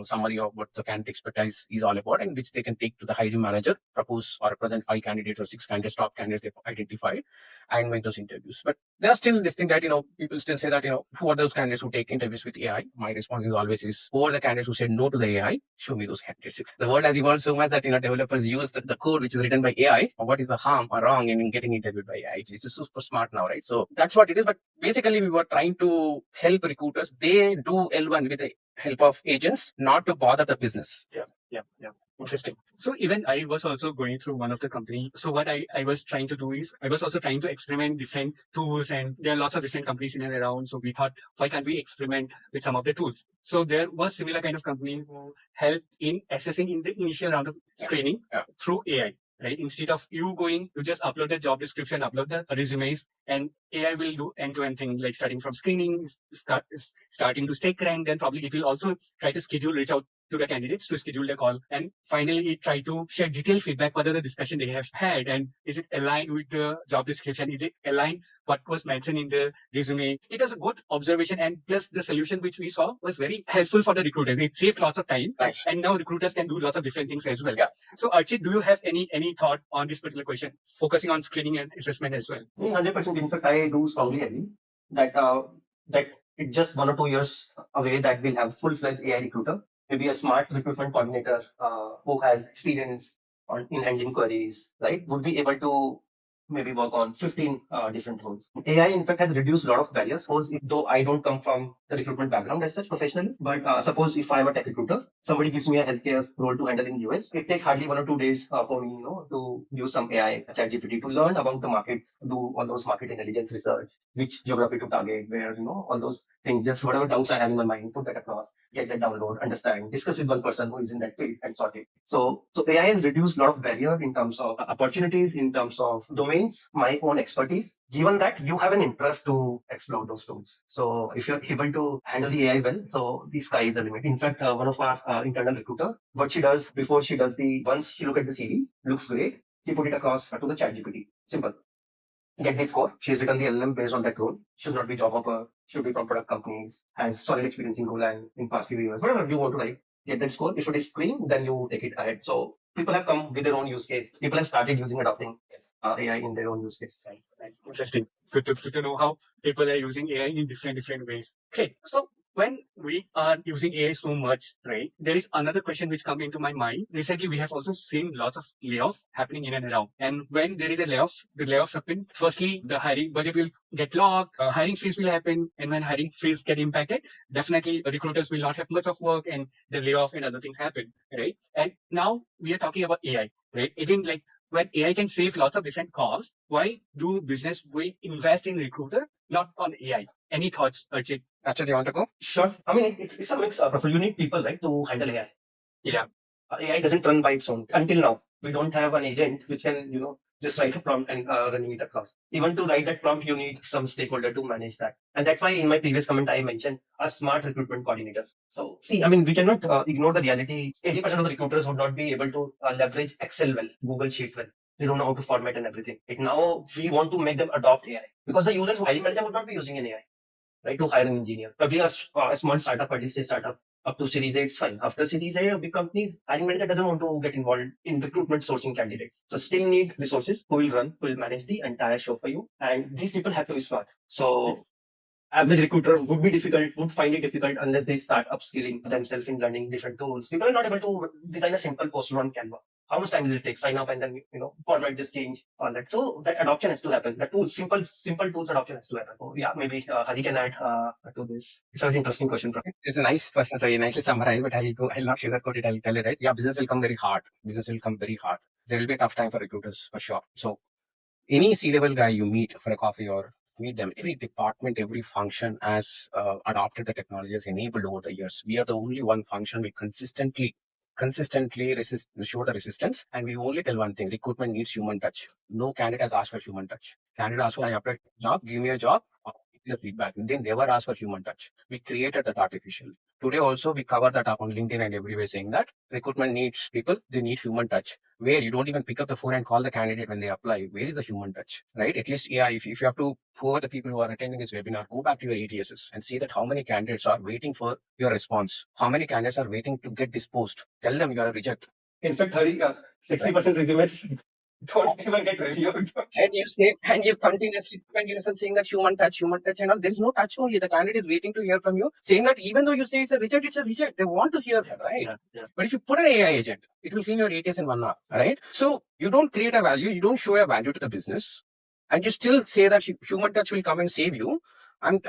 summary of what the candidate expertise is all about, and which they can take to the hiring manager, propose or present 5 candidates or 6 candidates, top candidates they've identified, and make those interviews. But there are still this thing that people still say that who are those candidates who take interviews with AI? My response is always who are the candidates who said no to the AI? Show me those candidates. The world has evolved so much that developers use the code which is written by AI. What is the harm or wrong in getting interviewed by AI? It's just super smart now, right? So that's what it is. But basically, we were trying to help recruiters. They do L1 with the help of agents, not to bother the business. Yeah. Interesting. So even I was also going through one of the company. So what I was trying to do is I was also trying to experiment different tools, and there are lots of different companies in and around. So we thought, why can't we experiment with some of the tools? So there was similar kind of company who helped in assessing in the initial round of screening through AI. Right? Instead of you just upload the job description, upload the resumes, and AI will do end-to-end thing, like starting from screening, starting to stake rank, then probably it will also try to reach out to the candidates to schedule the call, and finally it try to share detailed feedback whether the discussion they have had, and is it aligned with the job description, is it aligned what was mentioned in the resume. It was a good observation, and plus the solution which we saw was very helpful for the recruiters. It saved lots of time. Nice. And now recruiters can do lots of different things as well. Yeah. So Archit, do you have any thought on this particular question, focusing on screening and assessment as well? 100%. In fact, I do strongly agree that that it's just 1 or 2 years away that we'll have full-fledged AI recruiter, maybe a smart recruitment coordinator who has experience in handling queries, right? Would be able to maybe work on 15 different roles. AI, in fact, has reduced a lot of barriers. Though I don't come from the recruitment background as such professionally, but suppose if I'm a tech recruiter, somebody gives me a healthcare role to handle in US, it takes hardly 1 or 2 days for me, to use some AI, ChatGPT, to learn about the market, do all those market intelligence research, which geography to target, where, all those things, just whatever doubts I have in my mind, put that across, get that download, understand, discuss with one person who is in that field and sort it. So AI has reduced a lot of barrier in terms of opportunities, in terms of domains, my own expertise, given that you have an interest to explore those tools. So if you're able to handle the AI well, so the sky is the limit. In fact, one of our internal recruiter, what she does before she does once she look at the CV, looks great, she put it across to the ChatGPT. Simple. Get the score. She's written the LLM based on that role. Should not be job hopper, should be from product companies, has solid experience in Golang in past few years. Whatever you want to write, get that score. If it is screen, then you take it ahead. So people have come with their own use case. People have started adopting AI in their own use case. Nice. Interesting. Good to know how people are using AI in different ways. Okay, so when we are using AI so much, right, there is another question which come into my mind. Recently, we have also seen lots of layoffs happening in and around. And when there is a layoff, the layoffs happen. Firstly, the hiring budget will get locked, hiring freeze will happen. And when hiring freeze get impacted, definitely recruiters will not have much of work, and the layoff and other things happen, right? And now we are talking about AI, right? Again, like, when AI can save lots of different costs, why do business will invest in recruiter, not on AI? Any thoughts, Archit? Archit, you want to go? Sure. I mean, it's a mix of you need people, right, to handle AI. Yeah. AI doesn't run by its own. Until now, we don't have an agent which can, just write a prompt and running it across. Even to write that prompt, you need some stakeholder to manage that. And that's why in my previous comment, I mentioned a smart recruitment coordinator. So see, I mean, we cannot ignore the reality. 80% of the recruiters would not be able to leverage Excel well, Google Sheet well. They don't know how to format and everything. Like now we want to make them adopt AI because the users who hiring manager would not be using an AI, right, to hire an engineer. Probably a small startup, early stage startup, up to Series A, it's fine. After Series A, a big companies, hiring manager doesn't want to get involved in recruitment sourcing candidates. So still need resources who will manage the entire show for you. And these people have to be smart. So average recruiter would find it difficult unless they start upskilling themselves in learning different tools. People are not able to design a simple poster on Canva. How much time does it take? Sign up and then format just change all that. So that adoption has to happen. The tools, simple tools adoption has to happen. So yeah, maybe Hari can add to this. It's a very interesting question. It's a nice question. So you nicely summarized, but I'll not sugarcoat it. I'll tell you, right? Yeah, business will come very hard. Business will come very hard. There will be a tough time for recruiters for sure. So any C-level guy you meet for a coffee or meet them, every department, every function has adopted the technology, has enabled over the years. We are the only one function we consistently show the resistance, and we only tell one thing: recruitment needs human touch. No candidate has asked for human touch. Candidate asks for, I applied for a job, give me a job, or give me the feedback. They never ask for human touch. We created that artificially. Today also we cover that up on LinkedIn and everywhere, saying that recruitment needs people, they need human touch. Where you don't even pick up the phone and call the candidate when they apply. Where is the human touch, right? At least, yeah, if you have to, for the people who are attending this webinar, go back to your ATSs and see that how many candidates are waiting for your response. How many candidates are waiting to get disposed. Tell them you are a reject. In fact, Hari, 60% resumes don't even get reviewed. And you continuously defend yourself saying that human touch, and all. There's no touch only. The candidate is waiting to hear from you, saying that even though you say it's a reject. They want to hear that, right? Yeah. But if you put an AI agent, it will fill your ATS in 1 hour, right? So you don't create a value, you don't show a value to the business, and you still say that human touch will come and save you. I'm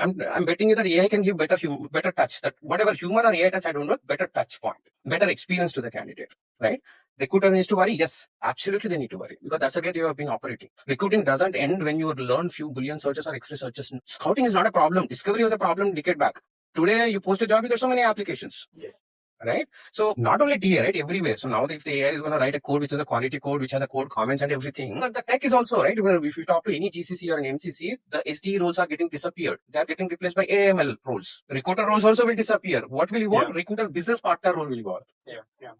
betting you that AI can give better touch. That whatever human or AI touch, I don't know, better touch point, better experience to the candidate, right? Recruiter needs to worry. Yes, absolutely they need to worry because that's the way they have been operating. Recruiting doesn't end when you learn few billion searches or extra searches. Scouting is not a problem. Discovery was a problem a decade back. Today you post a job, you get so many applications. Yes. Right? So not only TA, right? Everywhere. So now if the AI is going to write a code which is a quality code, which has a code comments and everything, but the tech is also, right? If you talk to any GCC or an MCC, the SDE roles are getting disappeared. They are getting replaced by AML roles. Recruiter roles also will disappear. What will evolve? Yeah. Recruiter business partner role will evolve. Yeah.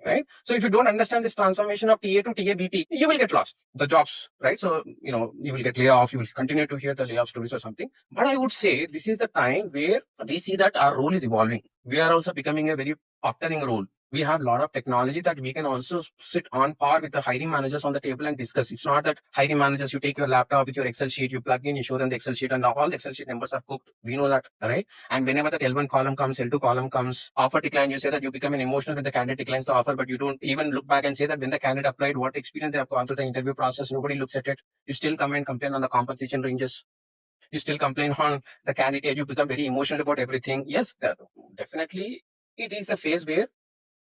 Right? So if you don't understand this transformation of TA to TA BP, you will get lost. The jobs, right? So, you will get layoff. You will continue to hear the layoff stories or something. But I would say this is the time where we see that our role is evolving. We are also becoming a very partnering role. We have a lot of technology that we can also sit on par with the hiring managers on the table and discuss. It's not that hiring managers, you take your laptop with your Excel sheet, you plug in, you show them the Excel sheet, and now all the Excel sheet numbers are cooked. We know that, right? And whenever that L1 column comes, L2 column comes, offer decline, you say that you become an emotional when the candidate declines the offer, but you don't even look back and say that when the candidate applied, what experience they have gone through the interview process, nobody looks at it. You still come and complain on the compensation ranges. You still complain on the candidate. You become very emotional about everything. Yes, definitely it is a phase where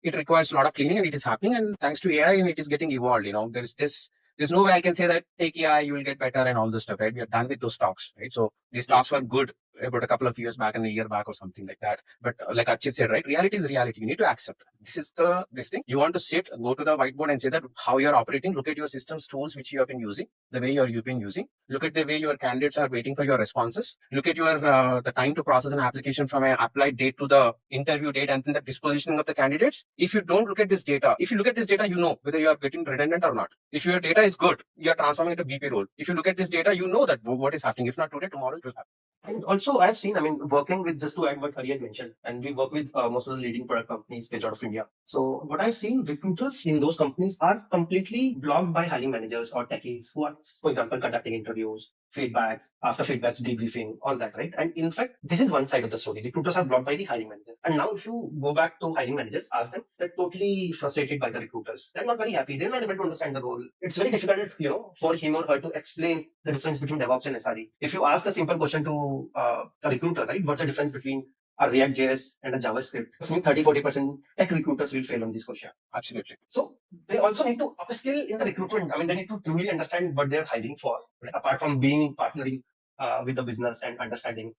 it requires a lot of cleaning and it is happening. And thanks to AI, and it is getting evolved. There's no way I can say that take AI, you will get better and all this stuff, right? We are done with those talks, right? So these talks were good about a couple of years back and a year back or something like that. But like Archit said, right? Reality is reality. You need to accept. This is this thing. You want to sit, go to the whiteboard and say that how you're operating. Look at your systems, tools which you have been using, the way you've been using. Look at the way your candidates are waiting for your responses. Look at your the time to process an application from an applied date to the interview date and then the dispositioning of the candidates. If you don't look at this data, you know whether you are getting redundant or not. If your data is good, you are transforming it to BP role. If you look at this data, you know that what is happening. If not today, tomorrow it will happen. And also, I've seen, working with, just to add what Hari has mentioned, and we work with most of the leading product companies based out of India. So what I've seen, recruiters in those companies are completely blocked by hiring managers or techies who are, for example, conducting interviews, feedbacks, after feedbacks, debriefing, all that, right? And in fact, this is one side of the story. Recruiters are blocked by the hiring manager. And now if you go back to hiring managers, ask them, they're totally frustrated by the recruiters. They're not very happy. They're not able to understand the role. It's very difficult, for him or her to explain the difference between DevOps and SRE. If you ask a simple question to a recruiter, right? What's the difference between a React.js and a JavaScript? 30-40% tech recruiters will fail on this question. Absolutely. So they also need to upskill in the recruitment. They need to truly understand what they're hiring for, right? Apart from partnering with the business and understanding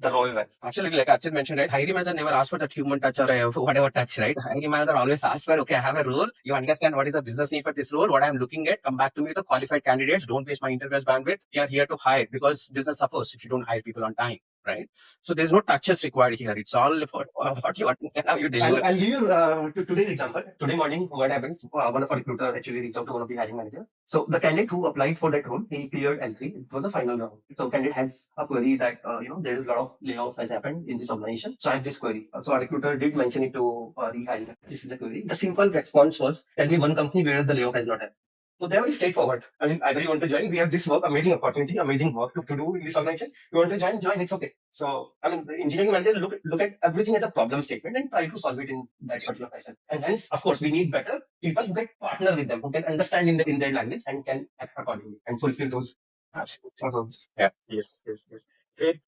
the role well. Absolutely, like Archit mentioned, right? Hiring manager never asked for that human touch or whatever touch, right? Hiring manager always asked for, okay, I have a role. You understand what is the business need for this role, what I'm looking at. Come back to me with the qualified candidates. Don't waste my interview's bandwidth. We are here to hire because business suffers if you don't hire people on time, right? So there's no touches required here. It's all about what you understand, how you deliver. I'll give you today's example. Today morning, what happened? One of our recruiter actually reached out to one of the hiring manager. So the candidate who applied for that role, he cleared L3. It was a final round. So candidate has a query that there is a lot of layoff has happened in this organization. So I have this query. So our recruiter did mention it to the hiring manager. This is the query. The simple response was, tell me one company where the layoff has not happened. So they're very straightforward. I mean, either you want to join, we have this work, amazing opportunity, amazing work to do in this organization. You want to join, it's okay. So, I mean, the engineering manager look at everything as a problem statement and try to solve it in that particular fashion. And hence, of course, we need better people who can partner with them, who can understand in their language and can act accordingly and fulfill those Absolutely. Yes.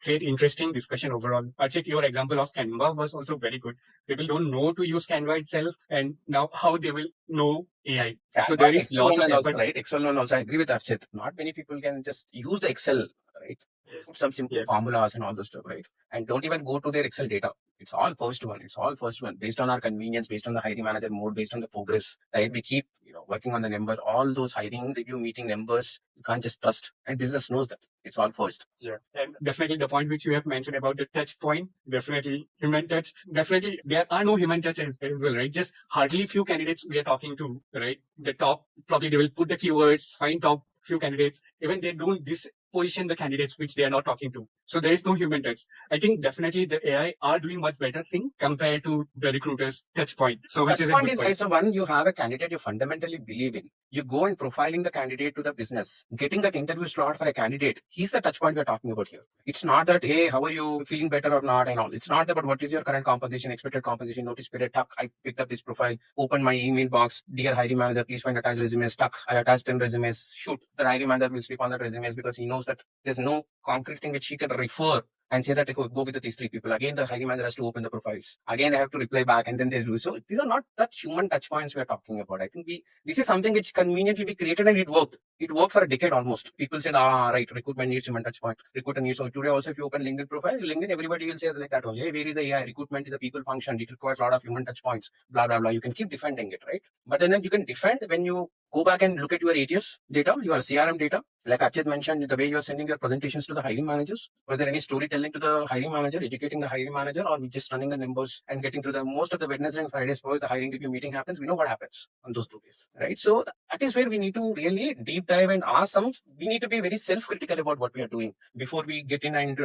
Great, interesting discussion overall. Archit, your example of Canva was also very good. People don't know to use Canva itself, and now how they will know AI. So there is lots of also, effort. right? Excel one also, I agree with Archit. Not many people can just use the Excel, right? Put some simple formulas and all those stuff, right? And don't even go to their Excel data. It's all first one. Based on our convenience, based on the hiring manager mode, based on the progress, right? We keep working on the number. All those hiring review meeting numbers, you can't just trust. And business knows that. It's all first. Yeah. And definitely the point which you have mentioned about the touch point, definitely human touch. Definitely there are no human touch as well, right? Just hardly few candidates we are talking to, right? The top, probably they will put the keywords, find top few candidates. Even they don't position the candidates which they are not talking to. So there is no human touch. I think definitely the AI are doing much better thing compared to the recruiter's touch point. So which is a good point. So one, you have a candidate you fundamentally believe in. You go and profiling the candidate to the business, getting that interview slot for a candidate. He's the touch point we're talking about here. It's not that, hey, how are you feeling better or not and all. It's not about what is your current compensation, expected compensation, notice period, tuck, I picked up this profile, open my email box, dear hiring manager, please find attached resumes, tuck, I attached 10 resumes, shoot. The hiring manager will sleep on the resumes because he knows that there's no concrete thing which he can refer and say that I could go with these 3 people. Again, the hiring manager has to open the profiles. Again, they have to reply back and then they do. So these are not that human touch points we are talking about. I think this is something which conveniently we created and it worked. It worked for a decade almost. People said, right, recruitment needs human touch point. Recruiter needs. So today also, if you open LinkedIn profile, LinkedIn, everybody will say like that only. Hey, where is the AI? Recruitment is a people function. It requires a lot of human touch points. Blah, blah, blah. You can keep defending it, right? But then you can defend when you go back and look at your ATS data, your CRM data. Like Archit mentioned, the way you're sending your presentations to the hiring managers. Was there any storytelling to the hiring manager, educating the hiring manager, or we just running the numbers and getting through the most of the Wednesday and Fridays before the hiring review meeting happens? We know what happens on those 2 days, right? So that is where we need to really deep dive and ask we need to be very self-critical about what we are doing before we get in and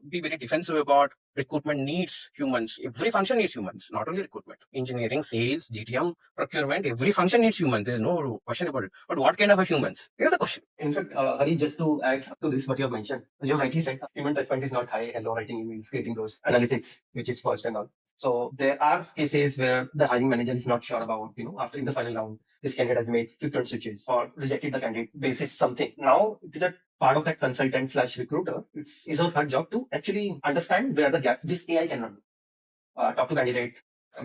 be very defensive about recruitment needs humans. Every function needs humans, not only recruitment. Engineering, sales, GTM, procurement, every function needs humans. There's no question about it. But what kind of a humans? Here's the question. In fact, Hari, just to add to this, what you have mentioned, you rightly said human touchpoint is not high. Hello, writing emails, creating those analytics, which is first and all. So there are cases where the hiring manager is not sure about, after in the final round, this candidate has made 15 switches or rejected the candidate basis something. Now it is a part of that consultant / recruiter. It's his or her job to actually understand where the gap this AI cannot do. Talk to candidate.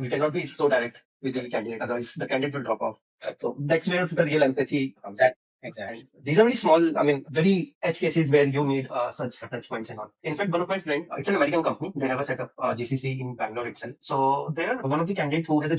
We cannot be so direct with the candidate, otherwise the candidate will drop off. So that's where the real empathy comes. Exactly. And these are very small, very edge cases where you need such touch points and all. In fact, one of my friends, it's an American company. They have a setup, GCC in Bangalore itself. So there, one of the candidates who had a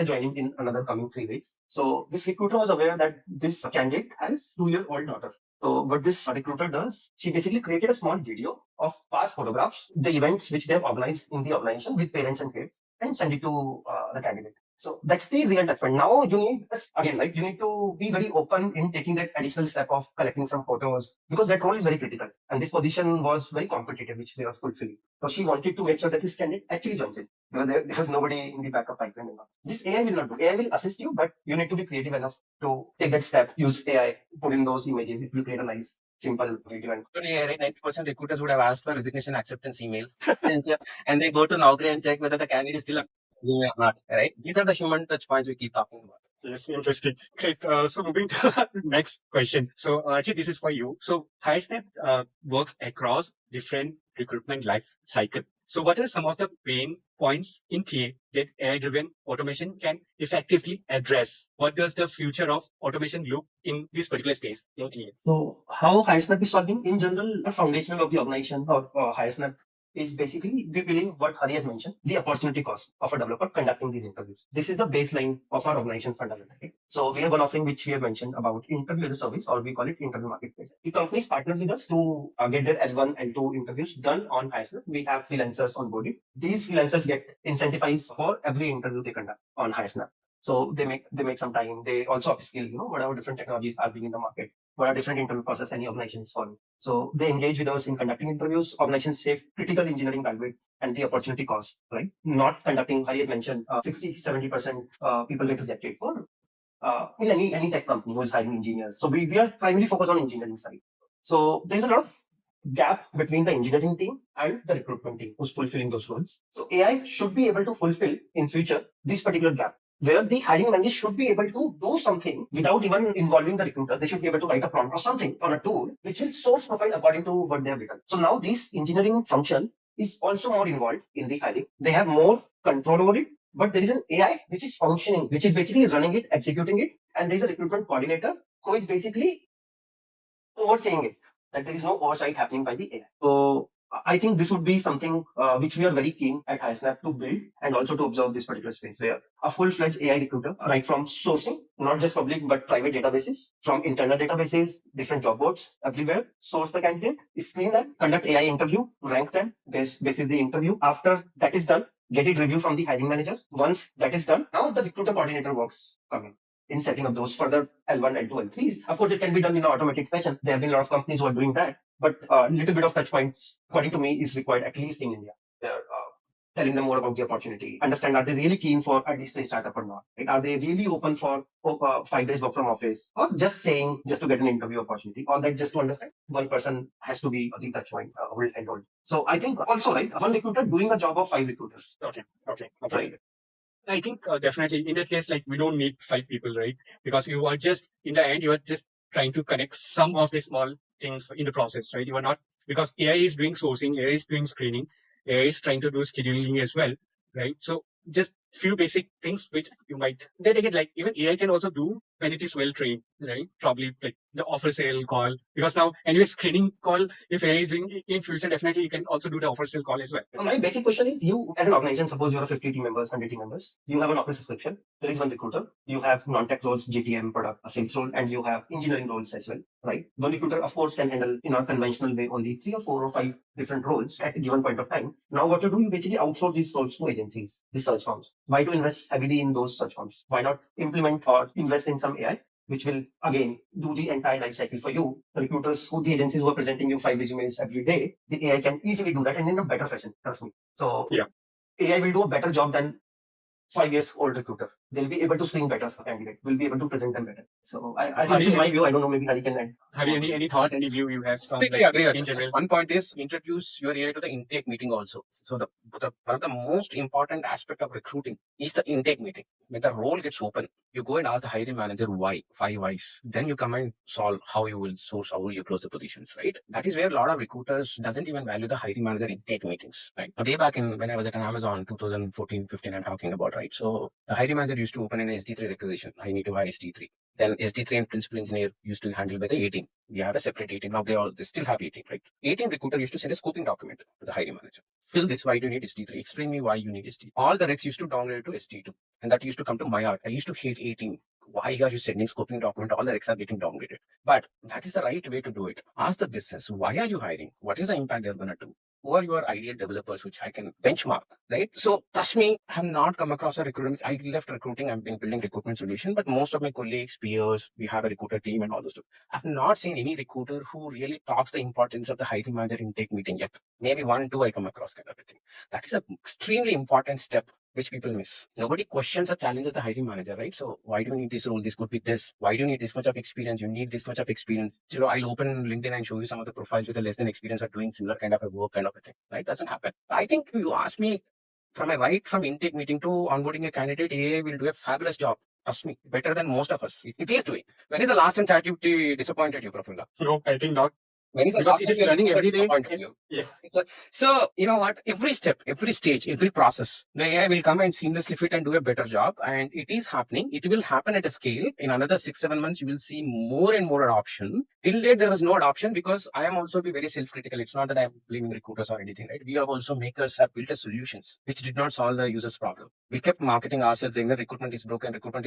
joining in another coming 3 weeks. So this recruiter was aware that this candidate has 2-year-old daughter. So what this recruiter does, she basically created a small video of past photographs, the events which they have organized in the organization with parents and kids, and send it to the candidate. So that's the real touch point. Now you need, again, you need to be very open in taking that additional step of collecting some photos because that role is very critical. And this position was very competitive, which they are fulfilling. So she wanted to make sure that this candidate actually joins in because there was nobody in the backup pipeline. This AI will not do. AI will assist you, but you need to be creative enough to take that step, use AI, put in those images. It will create a nice simple video. And 90% recruiters would have asked for resignation acceptance email and they go to Naukri and check whether the candidate is still or not, right? These are the human touch points we keep talking about. Yes, interesting. Great. So moving to the next question. So Archit, this is for you. So HireSnap works across different recruitment life cycle. So what are some of the pain points in TA that AI-driven automation can effectively address? What does the future of automation look in this particular space in TA? So how HireSnap is solving in general, the foundational of the organization or HireSnap is basically we believe what Hari has mentioned, the opportunity cost of a developer conducting these interviews. This is the baseline of our organization fundamentally. So we have one offering which we have mentioned about interview as a service, or we call it interview marketplace. The companies partner with us to get their L1, L2 interviews done on Highsnap. We have freelancers onboarded. These freelancers get incentivized for every interview they conduct on Highsnap. So they make some time. They also upskill, whatever different technologies are being in the market, what are different interview process any organizations follow. So they engage with us in conducting interviews. Organizations save critical engineering bandwidth and the opportunity cost, right? Not conducting, Hari had mentioned, 60-70% people get rejected for in any tech company who is hiring engineers. So we are primarily focused on engineering side. So there's a lot of gap between the engineering team and the recruitment team who's fulfilling those roles. So AI should be able to fulfill in future this particular gap, where the hiring manager should be able to do something without even involving the recruiter. They should be able to write a prompt or something on a tool which will source profile according to what they have written. So now this engineering function is also more involved in the hiring. They have more control over it, but there is an AI which is functioning, which is basically running it, executing it, and there is a recruitment coordinator who is basically overseeing it, that there is no oversight happening by the AI. So I think this would be something which we are very keen at Highsnap to build and also to observe this particular space, where a full-fledged AI recruiter, right from sourcing, not just public but private databases, from internal databases, different job boards, everywhere, source the candidate, screen them, conduct AI interview, rank them, basis the interview. After that is done, get it review from the hiring manager. Once that is done, now the recruiter coordinator works come in setting up those further L1, L2, L3s. Of course, it can be done in an automated fashion. There have been a lot of companies who are doing that, but a little bit of touch points, according to me, is required, at least in India. They're telling them more about the opportunity, understand, are they really keen for at least a startup or not? Right? Are they really open for 5 days work from office, or just saying just to get an interview opportunity? All that just to understand. One person has to be the touch point, hold and hold. So I think also, right, one recruiter doing a job of 5 recruiters. Okay. Right. I think definitely in that case, like we don't need 5 people, right? Because you are just, in the end, you are just trying to connect some of the small things in the process, right? You are not, because AI is doing sourcing, AI is doing screening, AI is trying to do scheduling as well, right? So just few basic things which you might, then again, like even AI can also do when it is well trained, right? Probably like the offer sale call, because now anyway, screening call, if AI is doing in future, definitely you can also do the offer sale call as well. My basic question is, you as an organization, suppose you have 50 team members, 100 team members, you have an office subscription, there is one recruiter, you have non-tech roles, GTM, product, a sales role, and you have engineering roles as well, right? One recruiter, of course, can handle in a conventional way only 3 or 4 or 5 different roles at a given point of time. Now what you do, you basically outsource these roles to agencies, these search firms. Why to invest heavily in those search firms? Why not implement or invest in some AI which will again do the entire life cycle for you? The recruiters, the agencies who are presenting you 5 resumes every day, the AI can easily do that, and in a better fashion, trust me. So yeah, AI will do a better job than 5 years old recruiter. They'll be able to screen better for candidate. Will be able to present them better. So this is my view. I don't know. Maybe Hari can add. Have you any thought, any view you have from Completely agree. in general? One point is introduce your AI to the intake meeting also. So one of the most important aspect of recruiting is the intake meeting. When the role gets open, you go and ask the hiring manager why, 5 whys. Then you come and solve how you will source, how will you close the positions, right? That is where a lot of recruiters doesn't even value the hiring manager intake meetings, right? Way back when I was at an Amazon 2014, 15, I'm talking about, right? So the hiring manager used to open an SD3 requisition. I need to hire SD3. Then SD3 and principal engineer used to handle by the 18. We have a separate 18. Now they still have 18, right? 18 recruiter used to send a scoping document to the hiring manager. Fill this, why do you need SD3? Explain me why you need SD. All the recs used to downgrade to SD2. And that used to come to my art. I used to hate 18. Why are you sending scoping document? All the recs are getting downgraded. But that is the right way to do it. Ask the business, why are you hiring? What is the impact they're going to do? Who are your ideal developers which I can benchmark, right? So trust me, I have not come across a recruitment. I left recruiting. I've been building recruitment solution, but most of my colleagues, peers, we have a recruiter team and all those stuff. I've not seen any recruiter who really talks the importance of the hiring manager intake meeting yet. Maybe 1, 2 I come across kind of a thing. That is an extremely important step which people miss. Nobody questions or challenges the hiring manager, right? So why do you need this role? This could be this. Why do you need this much of experience? You need this much of experience. You know, I'll open LinkedIn and show you some of the profiles with a less than experience or doing similar kind of a work kind of a thing, right? Doesn't happen. I think you ask me from intake meeting to onboarding a candidate, AI will do a fabulous job. Trust me, better than most of us. It is doing. When is the last time ChatGPT disappointed you, Prafulla? No, I think not. When is the Because last it time is you learning recruiter every day. disappointed you? Yeah. So, you know what? Every step, every stage, every process, the AI will come and seamlessly fit and do a better job. And it is happening. It will happen at a scale. In another 6-7 months, you will see more and more adoption. Till date, there was no adoption because I am also be very self-critical. It's not that I'm blaming recruiters or anything, right? We have also makers have built a solutions which did not solve the user's problem. We kept marketing ourselves saying that recruitment is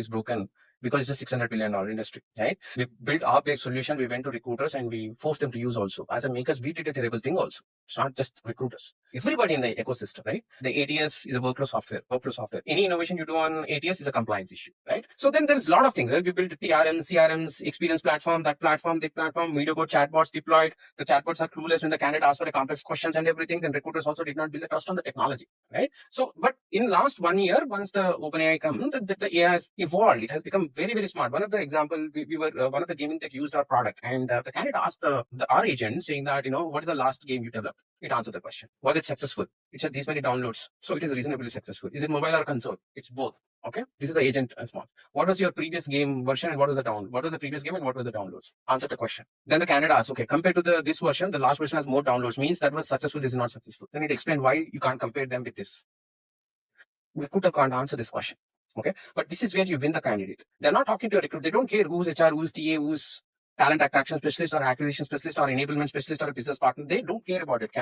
broken because it's a $600 billion industry, right? We built our big solution. We went to recruiters and we forced them to use also. As a makers, we did a terrible thing also. It's not just recruiters. Everybody in the ecosystem, right? The ATS is a workflow software. Any innovation you do on ATS is a compliance issue, right? So then there's a lot of things, right? We built CRMs, experience platform, that platform, media code chatbots deployed. The chatbots are clueless when the candidate asks for the complex questions and everything. Then recruiters also did not build the trust on the technology, right? So, but in last 1 year, once the OpenAI come, the AI has evolved. It has become very, very smart. One of the example, we were one of the gaming tech used our product, and the candidate asked our agent saying that, what is the last game you developed? It answered the question. Was it successful? It said these many downloads, so it is reasonably successful. Is it mobile or console? It's both. Okay, this is the agent response. What was your previous game version and what was the download? What was the previous game and what was the downloads? Answer the question. Then the candidate asks, okay, compared to this version, the last version has more downloads. Means that was successful. This is not successful. Then it explained why you can't compare them with this. Recruiter can't answer this question. Okay, but this is where you win the candidate. They're not talking to a recruiter. They don't care who's HR, who's TA, who's talent attraction specialist or acquisition specialist or enablement specialist or a business partner. They don't care about it.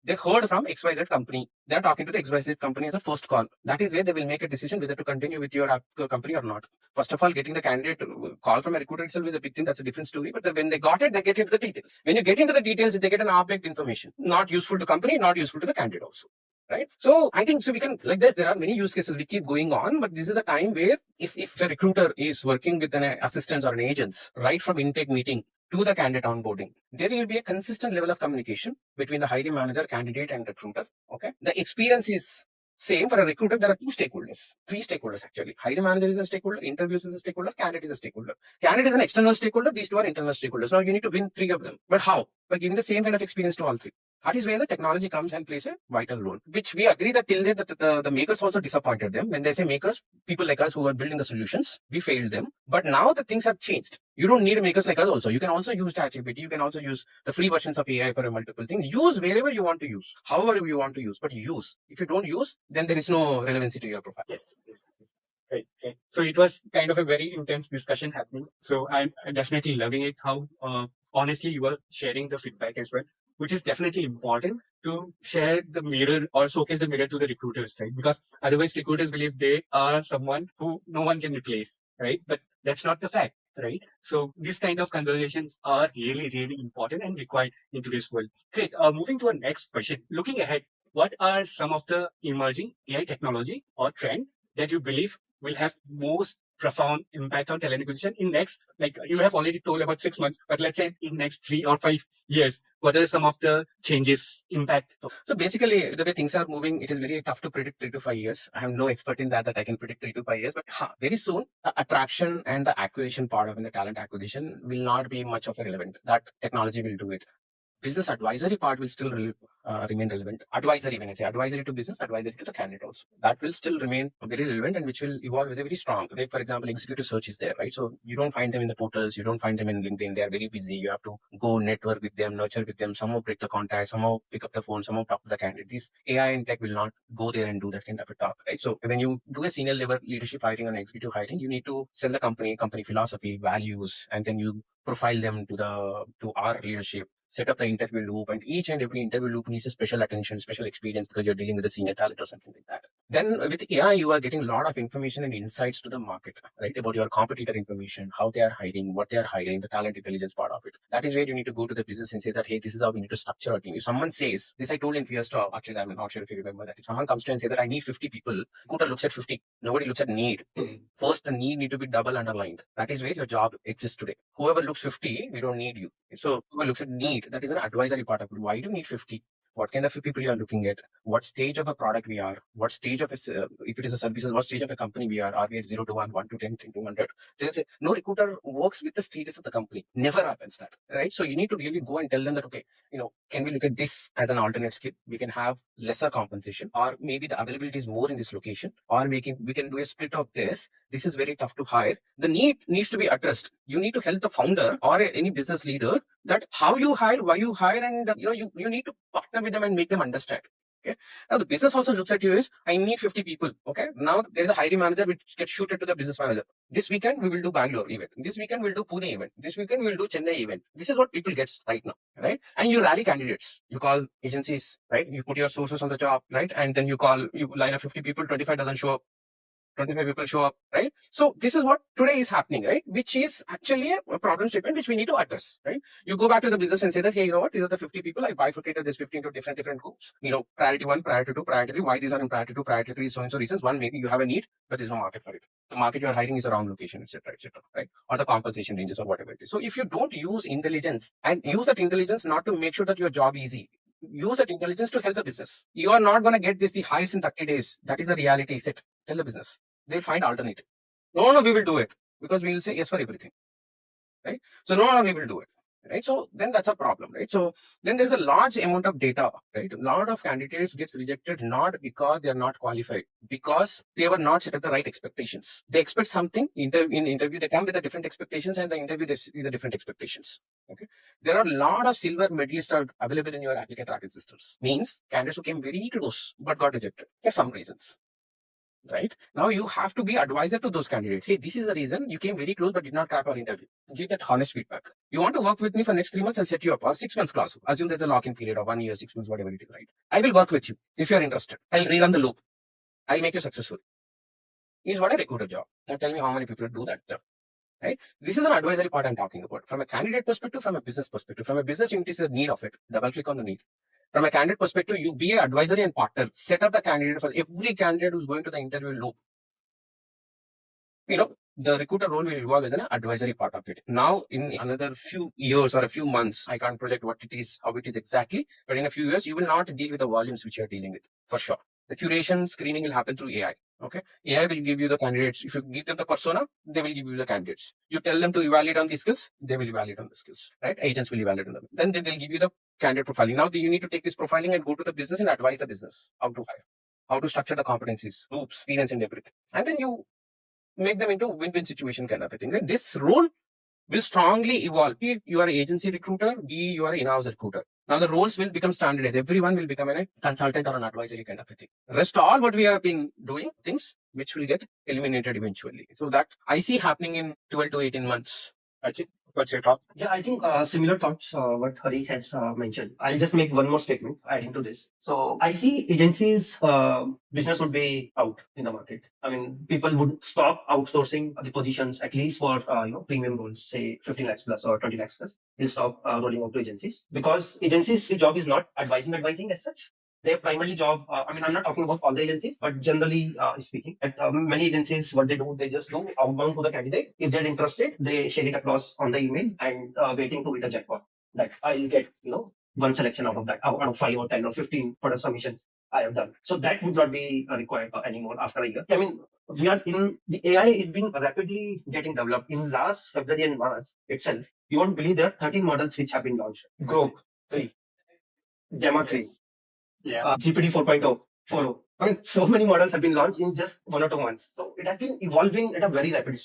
They heard from XYZ company. They're talking to the XYZ company as a first call. That is where they will make a decision whether to continue with your company or not. First of all, getting the candidate call from a recruiter itself is a big thing. That's a different story. But when they got it, they get into the details. When you get into the details, they get an object information. Not useful to company, not useful to the candidate also. Right? So I think, so we can, like this, there are many use cases we keep going on, but this is the time where if a recruiter is working with an assistant or an agent, right from intake meeting to the candidate onboarding, there will be a consistent level of communication between the hiring manager, candidate, and recruiter. Okay. The experience is same for a recruiter. There are three stakeholders actually. Hiring manager is a stakeholder, interviews is a stakeholder, candidate is a stakeholder. Candidate is an external stakeholder. These two are internal stakeholders. Now you need to win 3 of them. But how? By giving the same kind of experience to all 3. That is where the technology comes and plays a vital role, which we agree that till then the makers also disappointed them. When they say makers, people like us who are building the solutions, we failed them. But now the things have changed. You don't need makers like us also. You can also use ChatGPT. You can also use the free versions of AI for multiple things. Use wherever you want to use, however you want to use, but use. If you don't use, then there is no relevancy to your profile. Yes. Right. Okay. So it was kind of a very intense discussion happening. So I'm definitely loving it how honestly you were sharing the feedback as well, which is definitely important to share the mirror or showcase the mirror to the recruiters, right? Because otherwise recruiters believe they are someone who no one can replace, right? But that's not the fact, right? So these kind of conversations are really, really important and required in today's world. Great. Moving to our next question. Looking ahead, what are some of the emerging AI technology or trend that you believe will have most profound impact on talent acquisition in next, like you have already told about 6 months, but let's say in next 3 or 5 years, what are some of the changes impact? So basically, the way things are moving, it is very tough to predict 3 to 5 years. I am no expert in that I can predict 3 to 5 years, but very soon, the attraction and the acquisition part of the talent acquisition will not be much of a relevant. That technology will do it. Business advisory part will still remain relevant. Advisory, when I say advisory to business, advisory to the candidate also. That will still remain very relevant and which will evolve as a very strong. Like for example, executive search is there, right? So you don't find them in the portals, you don't find them in LinkedIn. They are very busy. You have to go network with them, nurture with them, somehow break the contact, somehow pick up the phone, somehow talk to the candidate. These AI and tech will not go there and do that kind of a talk, right? So when you do a senior level leadership hiring and executive hiring, you need to sell the company philosophy, values, and then you profile them to our leadership, set up the interview loop, and each and every interview loop needs a special attention, special experience because you're dealing with a senior talent or something like that. Then with AI, you are getting a lot of information and insights to the market, right? About your competitor information, how they are hiring, what they are hiring, the talent intelligence part of it. That is where you need to go to the business and say that, hey, this is how we need to structure our team. If someone says, this I told in Fiesta, actually, I'm not sure if you remember that. If someone comes to and say that I need 50 people, recruiter looks at 50. Nobody looks at need. First, the need to be double underlined. That is where your job exists today. Whoever looks 50, we don't need you. So whoever looks at need, that is an advisory part of it. Why do you need 50? What kind of people you are looking at? What stage of a product we are? What stage of a, if it is a services, what stage of a company we are? Are we at 0 to 1, 1 to 10, 10 to 100? No recruiter works with the status of the company. Never happens that, right? So you need to really go and tell them that, okay, can we look at this as an alternate skill? We can have lesser compensation, or maybe the availability is more in this location, or we can do a split of this. This is very tough to hire. The need needs to be addressed. You need to help the founder or any business leader that how you hire, why you hire, and you need to partner with them and make them understand. Okay. Now the business also looks at you is, I need 50 people. Okay. Now there's a hiring manager which gets shooted to the business manager. This weekend we will do Bangalore event. This weekend we'll do Pune event. This weekend we'll do Chennai event. This is what people gets right now, right? And you rally candidates. You call agencies, right? You put your sources on the job, right? And then you line up 50 people, 25 doesn't show up. 25 people show up, right? So this is what today is happening, right? Which is actually a problem statement which we need to address, right? You go back to the business and say that, hey, you know what? These are the 50 people. I bifurcated this 15 to different groups. Priority 1, priority 2, priority 3. Why these are in priority 2, priority 3? So and so reasons. One, maybe you have a need, but there's no market for it. The market you're hiring is the wrong location, etc., right? Or the compensation ranges or whatever it is. So if you don't use intelligence and use that intelligence not to make sure that your job easy, use that intelligence to help the business. You are not going to get the highest in 30 days. That is the reality. Sit. Tell the business. They'll find alternative. No, we will do it because we will say yes for everything, right? So no, we will do it, right? So then that's a problem, right? So then there's a large amount of data, right? A lot of candidates gets rejected not because they are not qualified, because they were not set up the right expectations. They expect something in interview, they come with the different expectations, and the interview they see the different expectations. Okay, there are a lot of silver medalists are available in your applicant tracking systems. Means candidates who came very close but got rejected for some reasons. Right now, you have to be advisor to those candidates. Hey, this is the reason you came very close but did not crack our interview. Give that honest feedback. You want to work with me for next 3 months? I'll set you up, or 6 months class. Assume there's a lock-in period of 1 year, 6 months, whatever it is. Right? I will work with you if you're interested. I'll rerun the loop. I'll make you successful. Is what a recruiter job. Now tell me how many people do that job. Right? This is an advisory part I'm talking about. From a candidate perspective, from a business perspective. From a business, you need to see the need of it. Double click on the need. From a candidate perspective, you be an advisory and partner. Set up the candidate for every candidate who's going to the interview loop. The recruiter role will evolve as an advisory part of it. Now, in another few years or a few months, I can't project what it is, how it is exactly, but in a few years, you will not deal with the volumes which you're dealing with, for sure. The curation screening will happen through AI. Okay, AI will give you the candidates. If you give them the persona, they will give you the candidates. You tell them to evaluate on the skills, they will evaluate on the skills, right? Agents will evaluate on them. Then they'll give you the candidate profiling. Now, you need to take this profiling and go to the business and advise the business how to hire, how to structure the competencies, loops, experience, and everything. And then you make them into win-win situation kind of a thing. Right? This role will strongly evolve. Be you are an agency recruiter, be you are an in-house recruiter. Now the roles will become standardized. Everyone will become a consultant or an advisory kind of a thing. Rest all what we have been doing, things which will get eliminated eventually. So that I see happening in 12 to 18 months. Archit, what's your thought? Yeah, I think similar thoughts what Hari has mentioned. I'll just make one more statement adding to this. So I see agencies business would be out in the market. I mean, people would stop outsourcing the positions at least for premium roles, say 15 lakhs plus or 20 lakhs plus. They'll stop rolling out to agencies because agencies' job is not advising as such. Their primary job, I mean, I'm not talking about all the agencies, but generally speaking, at many agencies, what they do, they just do outbound to the candidate. If they're interested, they share it across on the email and waiting to hit a jackpot. That I'll get, one selection out of that, out of 5 or 10 or 15 for the submissions I have done. So that would not be required anymore after a year. I mean, we are in the AI is being rapidly getting developed. In last February and March itself, you won't believe there are 13 models which have been launched. Grok 3, Gemma 3. GPT 4.0, 4.0. I mean, so many models have been launched in just 1 or 2 months. So it has been evolving at a very rapid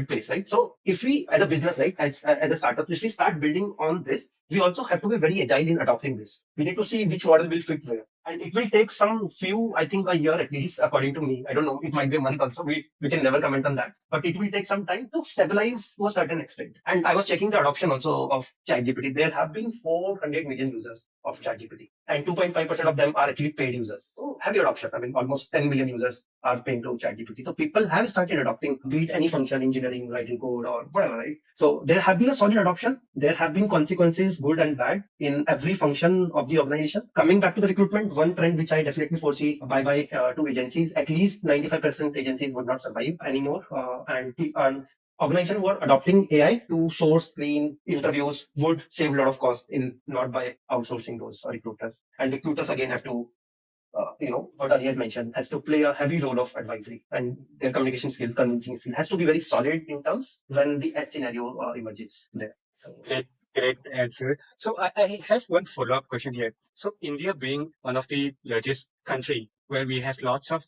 pace, right? So if we, as a business, right, as a startup, if we start building on this, we also have to be very agile in adopting this. We need to see which model will fit where. And it will take some few, I think a year at least, according to me. I don't know, it might be a month also. We can never comment on that. But it will take some time to stabilize to a certain extent. And I was checking the adoption also of ChatGPT. There have been 400 million users of ChatGPT. And 2.5% of them are actually paid users. So heavy adoption. I mean, almost 10 million users are paying to ChatGPT. So people have started adopting, be it any function, engineering, writing code, or whatever, right? So there have been a solid adoption. There have been consequences, good and bad, in every function of the organization. Coming back to the recruitment, one trend which I definitely foresee bye-bye to agencies, at least 95% agencies would not survive anymore. And organizations who are adopting AI to source, screen, interviews would save a lot of cost in not by outsourcing those recruiters. And recruiters again have to, what Ari has mentioned, has to play a heavy role of advisory, and their communication skills, convincing skill has to be very solid in terms when the edge scenario emerges there. So. Great answer. So I have one follow-up question here. So India being one of the largest country where we have lots of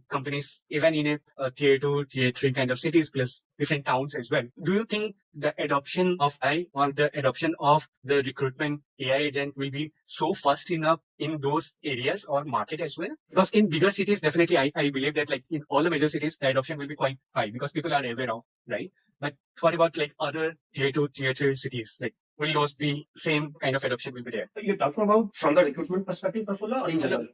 companies, even in a tier 2, tier 3 kind of cities, plus different towns as well. Do you think the adoption of AI or the adoption of the recruitment AI agent will be so fast enough in those areas or market as well? Because in bigger cities, definitely, I believe that like in all the major cities, the adoption will be quite high because people are aware of, right? But what about like other tier 2, tier 3 cities? Like, will those be same kind of adoption will be there? You're talking about from the recruitment perspective, Prafulla, or in general?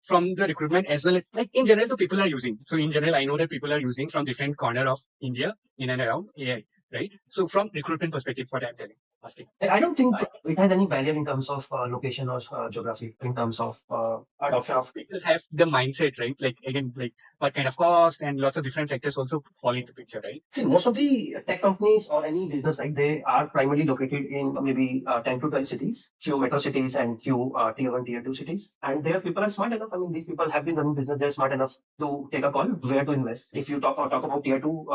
From the recruitment as well as like in general, the people are using. So in general, I know that people are using from different corner of India in and around AI, right? So from recruitment perspective, what I'm telling, asking. I don't think it has any barrier in terms of location or geography, in terms of adoption of. People have the mindset, right? Like again, like what kind of cost and lots of different factors also fall into picture, right? See, most of the tech companies or any business, like they are primarily located in maybe 10 to 12 cities, few metro cities and few tier 1, tier 2 cities. And their people are smart enough. I mean, these people have been running business. They're smart enough to take a call where to invest. If you talk about tier 2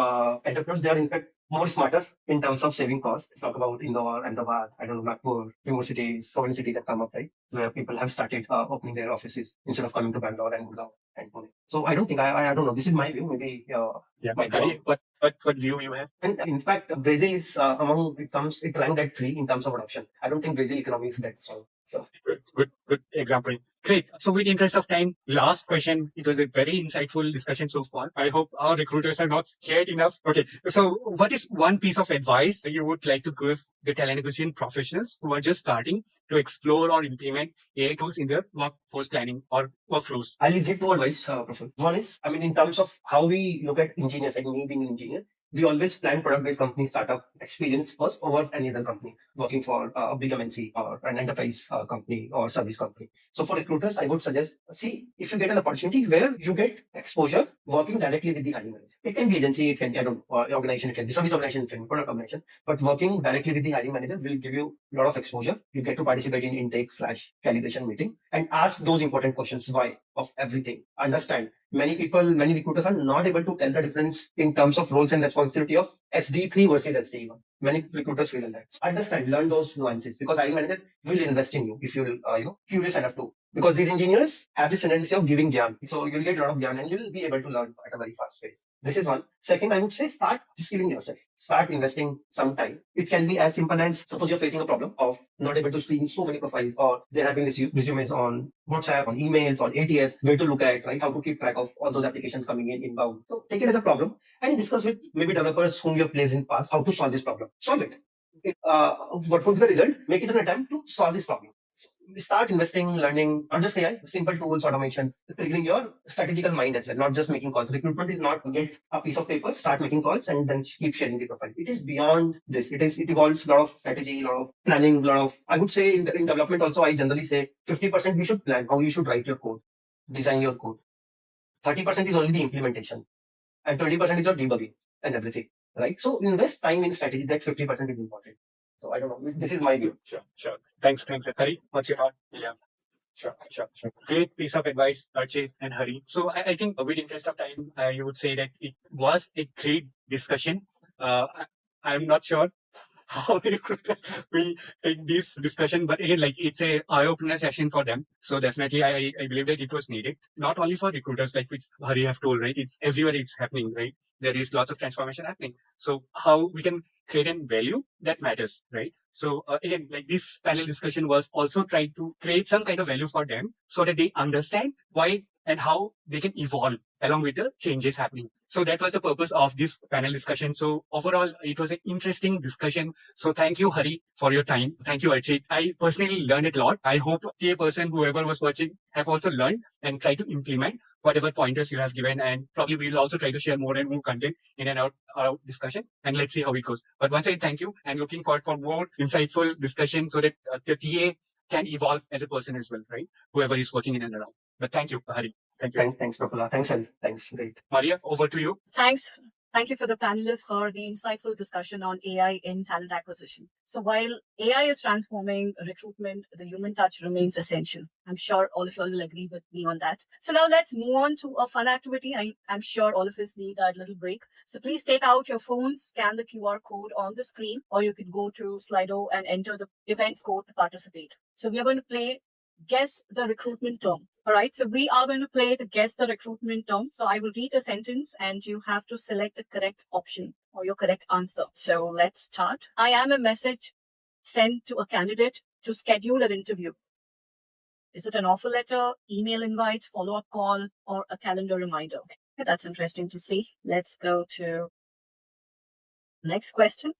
entrepreneurs, they are in fact more smarter in terms of saving costs. Talk about Indore, Ahmedabad, I don't know, Nagpur, few more cities, so many cities have come up, right? Where people have started opening their offices instead of coming to Bangalore and Gurgaon and Pune. So I don't think, I don't know. This is my view. Maybe Yeah. might be wrong. What view you have? And in fact, Brazil is it ranked at 3 in terms of adoption. I don't think Brazil economy is that strong. So Good example. Great. So with the interest of time, last question. It was a very insightful discussion so far. I hope our recruiters are not scared enough. Okay. So what is one piece of advice that you would like to give the talent acquisition professionals who are just starting to explore or implement AI tools in their workforce planning or workflows? I'll give two advice, Praful. One is, I mean, in terms of how we look at engineers, like me being an engineer, we always plan product-based company startup experience first over any other company working for a big MNC or an enterprise company or service company. So for recruiters, I would suggest, see if you get an opportunity where you get exposure working directly with the hiring manager. It can be agency, it can be, I don't know, organization, it can be service organization, it can be product organization, but working directly with the hiring manager will give you a lot of exposure. You get to participate in intake/calibration meeting and ask those important questions. Why? Of everything. Understand. Many recruiters are not able to tell the difference in terms of roles and responsibility of SD3 versus SD1. Many recruiters feel that. Understand, learn those nuances because hiring manager will invest in you if you're curious enough to. Because these engineers have this tendency of giving gyan. So you'll get a lot of gyan and you'll be able to learn at a very fast pace. This is one. Second, I would say start skilling yourself. Start investing some time. It can be as simple as suppose you're facing a problem of not able to screen so many profiles or there have been resumes on WhatsApp, on emails, on ATS, where to look at, right? How to keep track of all those applications coming in inbound. So take it as a problem and discuss with maybe developers whom you have placed in past how to solve this problem. Solve it. What would be the result? Make it an attempt to solve this problem. So start investing, learning, not just AI, simple tools, automations, triggering your strategical mind as well, not just making calls. Recruitment is not get a piece of paper, start making calls, and then keep sharing the profile. It is beyond this. It involves a lot of strategy, a lot of planning, a lot of, I would say in development also, I generally say 50% you should plan how you should write your code, design your code. 30% is only the implementation, and 20% is your debugging and everything, right? So invest time in strategy. That 50% is important. So I don't know. This is my view. Sure. Thanks. Hari, what's your thought? Yeah. Sure. Great piece of advice, Archit and Hari. So I think with interest of time, you would say that it was a great discussion. I'm not sure how the recruiters will take this discussion, but again, like it's a eye-opener session for them. So definitely, I believe that it was needed, not only for recruiters, like which Hari have told, right? It's everywhere it's happening, right? There is lots of transformation happening. So how we can create a value that matters, right? So again, like this panel discussion was also trying to create some kind of value for them so that they understand why and how they can evolve along with the changes happening. So that was the purpose of this panel discussion. So overall, it was an interesting discussion. So thank you, Hari, for your time. Thank you, Archit. I personally learned a lot. I hope the person, whoever was watching, have also learned and try to implement whatever pointers you have given. And probably we'll also try to share more and more content in and out our discussion. And let's see how it goes. But once again, thank you and looking forward for more insightful discussion so that the TA can evolve as a person as well, right? Whoever is working in and around. But thank you, Hari. Thank you. Thanks, Prafulla. Thanks, Hari. Thanks. Great. Maria, over to you. Thanks. Thank you for the panelists for the insightful discussion on AI in talent acquisition. So while AI is transforming recruitment, the human touch remains essential. I'm sure all of you all will agree with me on that. So now let's move on to a fun activity. I'm sure all of us need that little break. So please take out your phones, scan the QR code on the screen, or you could go to Slido and enter the event code to participate. So we are going to play guess the recruitment term. All right. So we are going to play the guess the recruitment term. So I will read a sentence and you have to select the correct option or your correct answer. So let's start. I am a message sent to a candidate to schedule an interview. Is it an offer letter, email invite, follow-up call, or a calendar reminder? Okay, that's interesting to see. Let's go to next question.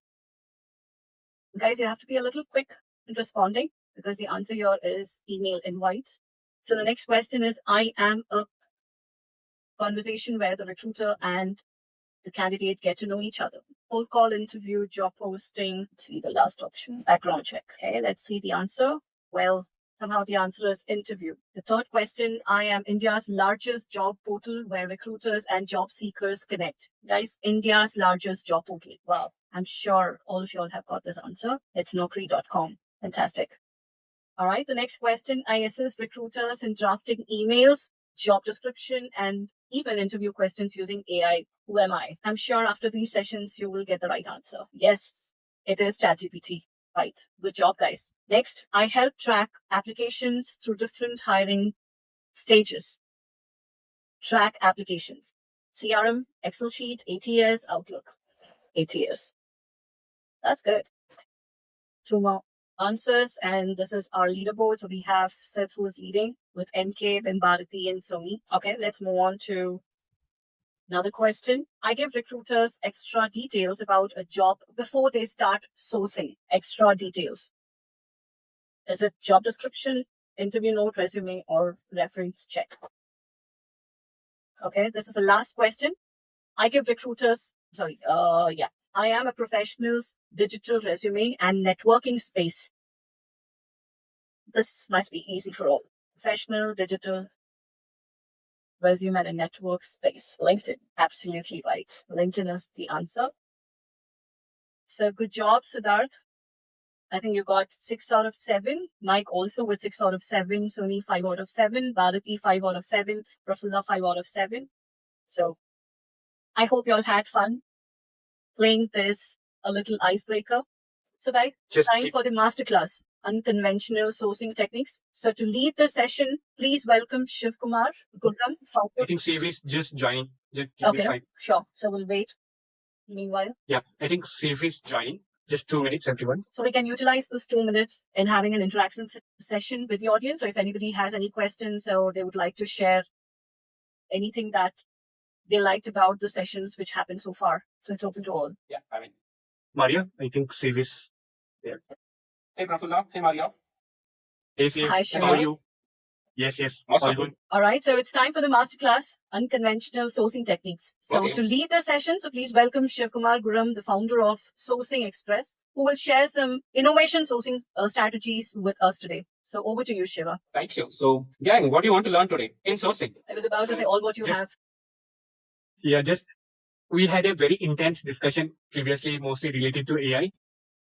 Guys, you have to be a little quick in responding because the answer here is email invite. So the next question is, I am a conversation where the recruiter and the candidate get to know each other. Cold call, interview, job posting. Let's see the last option, background check. Okay, let's see the answer. Well, somehow the answer is interview. The third question, I am India's largest job portal where recruiters and job seekers connect. Guys, India's largest job portal. Wow. I'm sure all of you all have got this answer. It's Naukri.com. Fantastic. All right. The next question, I assist recruiters in drafting emails, job description, and even interview questions using AI. Who am I? I'm sure after these sessions, you will get the right answer. Yes, it is ChatGPT. Right. Good job, guys. Next, I help track applications through different hiring stages. Track applications. CRM, Excel sheet, ATS, Outlook. ATS. That's good. Two more answers, and this is our leaderboard. So we have Seth who is leading with MK, then Bharati and Somi. Okay, let's move on to another question. I give recruiters extra details about a job before they start sourcing. Extra details. Is it job description, interview note, resume, or reference check? Okay, this is the last question. I give recruiters, I am a professional digital resume and networking space. This must be easy for all. Professional digital resume and a network space. LinkedIn, absolutely right. LinkedIn is the answer. So good job, Siddharth. I think you got 6 out of 7. Mike also with 6 out of 7. Sony 5 out of 7. Bharati 5 out of 7. Prafulla 5 out of 7. So I hope you all had fun playing this a little icebreaker. So guys, time for the masterclass, Unconventional Sourcing Techniques. So to lead the session, please welcome Shivkumar, Gurram, founder. I think Siv is just joining. Just Okay, sure. So we'll wait. Meanwhile. Yeah, I think Siv is joining. Just 2 minutes, everyone. So we can utilize this 2 minutes in having an interaction session with the audience. So if anybody has any questions or they would like to share anything that they liked about the sessions which happened so far. So it's open to all. Yeah, I mean, Maria, I think Siv is there. Hey, Prafulla. Hey, Maria. Hey, Siv. Hi, How Shiva. are you? Yes. Awesome. All good. All right. So it's time for the masterclass, Unconventional Sourcing Techniques. So Okay. to lead the session, so please welcome Shivkumar Gurram, the founder of Sourcing Express, who will share some innovation sourcing strategies with us today. So over to you, Shiva. Thank you. So, gang, what do you want to learn today in sourcing? I was about to say all what you have. Yeah, we had a very intense discussion previously, mostly related to AI.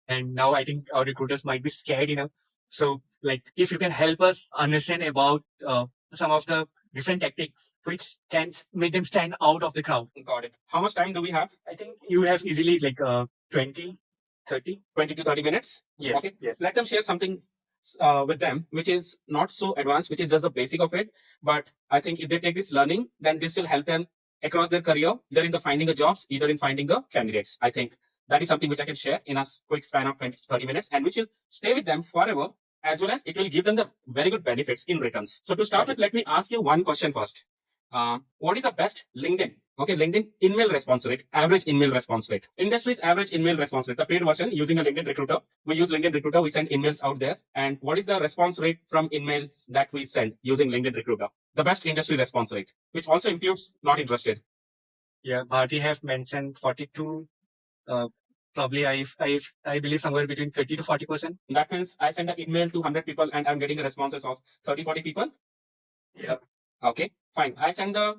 And now I think our recruiters might be scared enough. So, like, if you can help us understand about some of the different tactics which can make them stand out of the crowd. Got it. How much time do we have? I think you have easily like 20, 30. 20 to 30 minutes? Yes. Okay. Yes. Let them share something with them, which is not so advanced, which is just the basic of it. But I think if they take this learning, then this will help them across their career, either in the finding the jobs, either in finding the candidates. I think that is something which I can share in a quick span of 20 to 30 minutes and which will stay with them forever, as well as it will give them the very good benefits in returns. So to start with, let me ask you one question first. What is the best LinkedIn? Okay, LinkedIn in-mail response rate, average in-mail response rate. Industry's average in-mail response rate, the paid version using a LinkedIn recruiter. We use LinkedIn recruiter, we send in-mails out there. And what is the response rate from in-mails that we send using LinkedIn recruiter? The best industry response rate, which also includes not interested. Yeah, Bharti have mentioned 42. Probably I believe somewhere between 30 to 40%. That means I send an email to 100 people and I'm getting a responses of 30, 40 people. Yeah. Okay, fine. I send the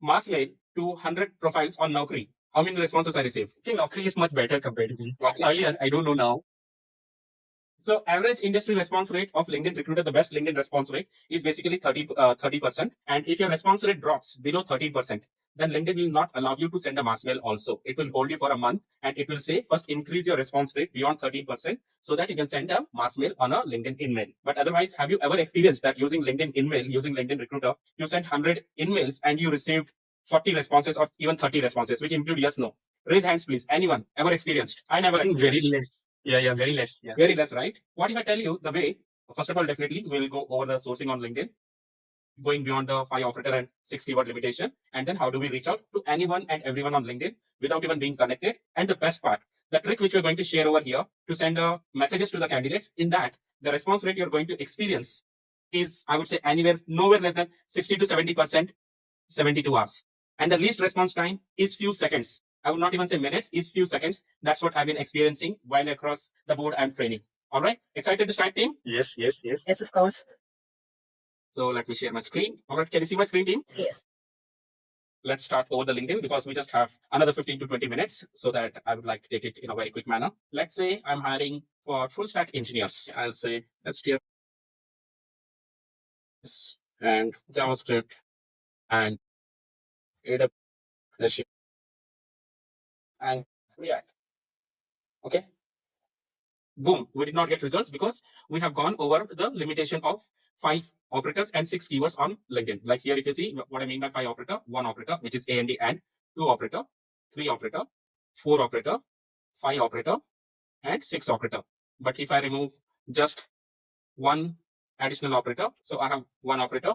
mass mail to 100 profiles on Naukri. How many responses I receive? I think Naukri is much better compared to me. Okay. Earlier, I don't know now. So average industry response rate of LinkedIn recruiter, the best LinkedIn response rate is basically 30%. And if your response rate drops below 13%, then LinkedIn will not allow you to send a mass mail also. It will hold you for a month and it will say first increase your response rate beyond 13% so that you can send a mass mail on a LinkedIn email. But otherwise, have you ever experienced that using LinkedIn email, using LinkedIn Recruiter, you sent 100 emails and you received 40 responses or even 30 responses, which include yes, no? Raise hands, please. Anyone ever experienced? I never I think very experienced. less. Yeah, very less. Yeah. Very less, right? What if I tell you the way? First of all, definitely we'll go over the sourcing on LinkedIn, going beyond the 5 operator and 6 keyword limitation. And then how do we reach out to anyone and everyone on LinkedIn without even being connected? And the best part, the trick which we're going to share over here to send messages to the candidates, in that the response rate you're going to experience is, I would say, nowhere less than 60 to 70%, 72 hours. And the least response time is few seconds. I would not even say minutes, is few seconds. That's what I've been experiencing while across the board I'm training. All right. Excited to start, team? Yes. Yes, of course. So let me share my screen. All right. Can you see my screen, team? Yes. Let's start over the LinkedIn because we just have another 15 to 20 minutes, so that I would like to take it in a very quick manner. Let's say I'm hiring for full stack engineers. I'll say let's do this and JavaScript and AWS and React. Okay. Boom, we did not get results because we have gone over the limitation of 5 operators and 6 keywords on LinkedIn. Like here, if you see what I mean by 5 operator, 1 operator, which is A and D, and 2 operator, 3 operator, 4 operator, 5 operator, and 6 operator. But if I remove just 1 additional operator, so I have 1 operator,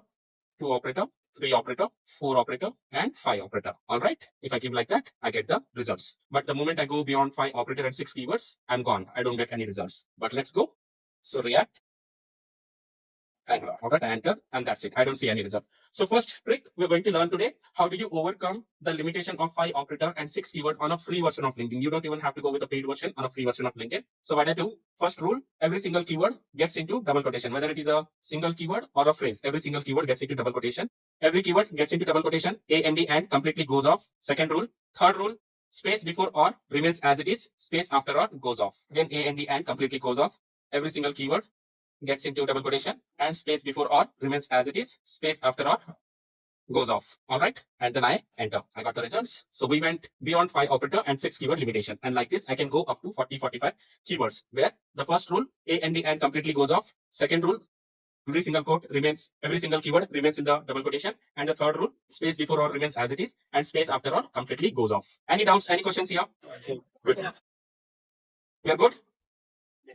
2 operator, 3 operator, 4 operator, and 5 operator. All right. If I keep like that, I get the results. But the moment I go beyond 5 operator and 6 keywords, I'm gone. I don't get any results. But let's go. So React. And all right, I enter, and that's it. I don't see any result. So first trick we're going to learn today, how do you overcome the limitation of 5 operator and 6 keyword on a free version of LinkedIn? You don't even have to go with a paid version on a free version of LinkedIn. So what I do, first rule, every single keyword gets into double quotation, whether it is a single keyword or a phrase. Every single keyword gets into double quotation. Every keyword gets into double quotation. A and D and completely goes off. Second rule. Third rule, space before or remains as it is. Space after or goes off. Again, A and D and completely goes off. Every single keyword gets into double quotation, and space before or remains as it is. Space after or goes off. All right. And then I enter. I got the results. So we went beyond 5 operator and 6 keyword limitation. And like this, I can go up to 40, 45 keywords, where the first rule, A and D and completely goes off. Second rule, every single keyword remains in the double quotation. And the third rule, space before or remains as it is, and space after or completely goes off. Any doubts, any questions here? I think good. Yeah. We are good?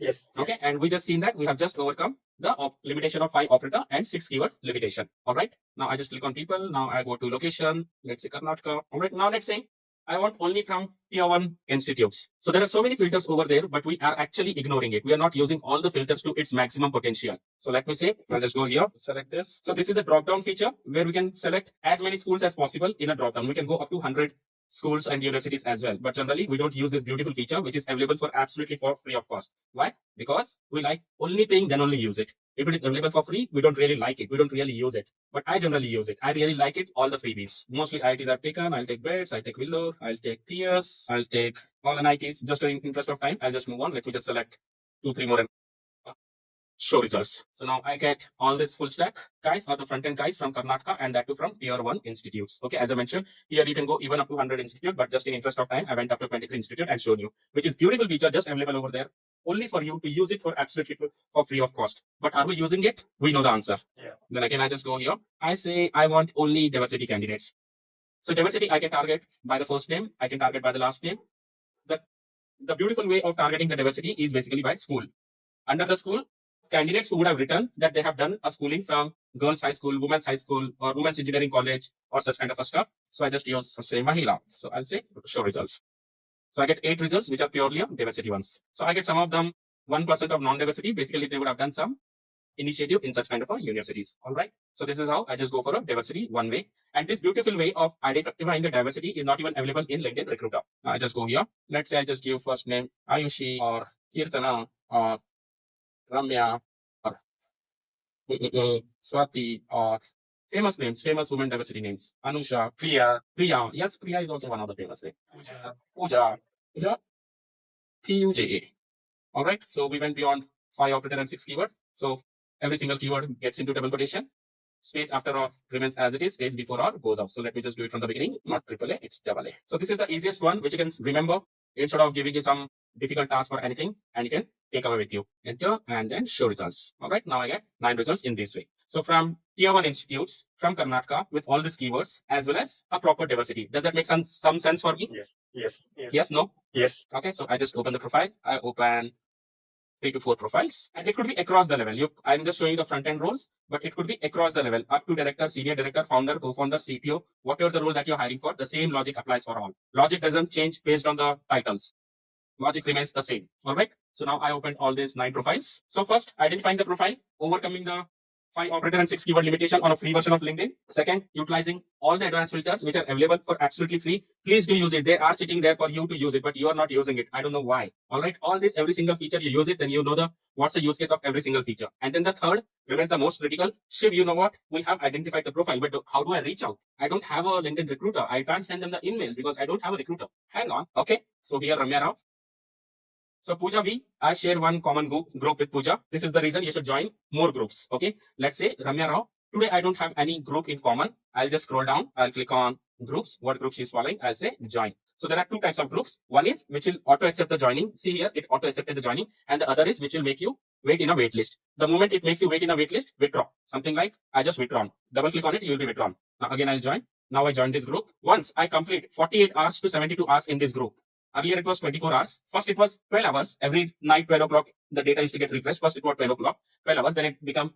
Yes. Okay. And we just seen that we have just overcome the limitation of 5 operator and 6 keyword limitation. All right. Now I just click on people. Now I go to location. Let's say Karnataka. All right. Now let's say I want only from tier 1 institutes. So there are so many filters over there, but we are actually ignoring it. We are not using all the filters to its maximum potential. So let me say, I'll just go here, select this. So this is a drop down feature where we can select as many schools as possible in a drop down. We can go up to 100 schools and universities as well. But generally, we don't use this beautiful feature, which is available for absolutely for free of cost. Why? Because we like only paying, then only use it. If it is available for free, we don't really like it. We don't really use it. But I generally use it. I really like it. All the freebies. Mostly IITs I've taken. I'll take BETS, I'll take Willow, I'll take TS, I'll take all NITs. Just in interest of time, I'll just move on. Let me just select 2, 3 more and show results. So now I get all this full stack guys or the front end guys from Karnataka, and that too from tier 1 institutes. Okay, as I mentioned, here you can go even up to 100 institute, but just in interest of time, I went up to 23 institute and shown you, which is beautiful feature just available over there only for you to use it for absolutely for free of cost. But are we using it? We know the answer. Yeah. Then again, I just go here. I say I want only diversity candidates. So diversity I can target by the first name. I can target by the last name. The beautiful way of targeting the diversity is basically by school. Under the school, candidates who would have written that they have done a schooling from girls' high school, women's high school, or women's engineering college, or such kind of a stuff. So I just use, say, Mahila. So I'll say show results. So I get 8 results, which are purely diversity ones. So I get some of them 1% of non-diversity. Basically, they would have done some initiative in such kind of universities. All right. So this is how I just go for a diversity one way. And this beautiful way of identifying the diversity is not even available in LinkedIn Recruiter. Now I just go here. Let's say I just give first name Ayushi or Kirtana or Ramya or Swati or famous names, famous women diversity names. Anusha, Priya, Priya. Yes, Priya is also one of the famous names. Pooja. Pooja, Puja. All right. So we went beyond 5 operator and 6 keyword. So every single keyword gets into double quotation. space after or remains as it is, space before or goes off. So let me just do it from the beginning, not triple A, it's double A. So this is the easiest one, which you can remember instead of giving you some difficult task or anything, and you can take away with you. Enter and then show results. All right, now I get 9 results in this way. So from tier 1 institutes from Karnataka with all these keywords as well as a proper diversity. Does that make some sense for me? Yes, no? Yes. Okay, so I just open the profile. I open 3 to 4 profiles, and it could be across the level. I'm just showing the front end roles, but it could be across the level, up to director, senior director, founder, co-founder, CTO, whatever the role that you're hiring for. The same logic applies for all. Logic doesn't change based on the titles. Logic remains the same. All right. So now I opened all these 9 profiles. So first, identifying the profile, overcoming the 5 operator and 6 keyword limitation on a free version of LinkedIn. Second, utilizing all the advanced filters which are available for absolutely free. Please do use it. They are sitting there for you to use it, but you are not using it. I don't know why. All right. All this, every single feature you use it, then you know what's the use case of every single feature. And then the third remains the most critical. Shiv, you know what? We have identified the profile, but how do I reach out? I don't have a LinkedIn recruiter. I can't send them the emails because I don't have a recruiter. Hang on. Okay. So here, Ramya Rao. So Pooja V, I share one common group with Pooja. This is the reason you should join more groups. Okay. Let's say Ramya Rao. Today I don't have any group in common. I'll just scroll down. I'll click on groups. What group she's following? I'll say join. So there are 2 types of groups. One is which will auto accept the joining. See here, it auto accepted the joining. And the other is which will make you wait in a wait list. The moment it makes you wait in a wait list, withdraw. Something like I just withdrawn. Double click on it, you will be withdrawn. Now again, I'll join. Now I join this group. Once I complete 48 hours to 72 hours in this group. Earlier it was 24 hours. First it was 12 hours. Every night 12 o'clock the data used to get refreshed. First it was 12 o'clock, 12 hours. Then it become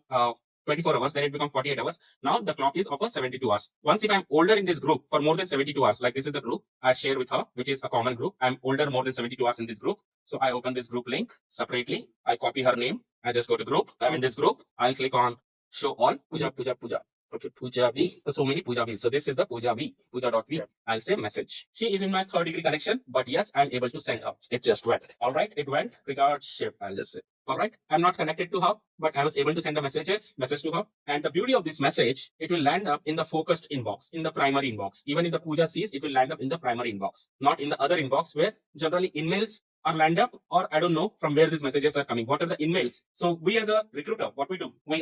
24 hours. Then it become 48 hours. Now the clock is of a 72 hours. Once if I'm older in this group for more than 72 hours, like this is the group I share with her, which is a common group. I'm older more than 72 hours in this group. So I open this group link separately. I copy her name. I just go to group. I'm in this group. I'll click on show all. Pooja. Okay, Pooja V. So many Pooja V. So this is the Pooja V. Pooja.v. I'll say message. She is in my 3rd degree connection, but yes, I'm able to send her. It just went. All right, it went. Regards Shiv. I'll just say. All right, I'm not connected to her, but I was able to send a message to her. And the beauty of this message, it will land up in the focused inbox, in the primary inbox. Even if the Pooja sees, it will land up in the primary inbox, not in the other inbox where generally emails are land up, or I don't know from where these messages are coming. What are the emails? So we as a recruiter, what we do, we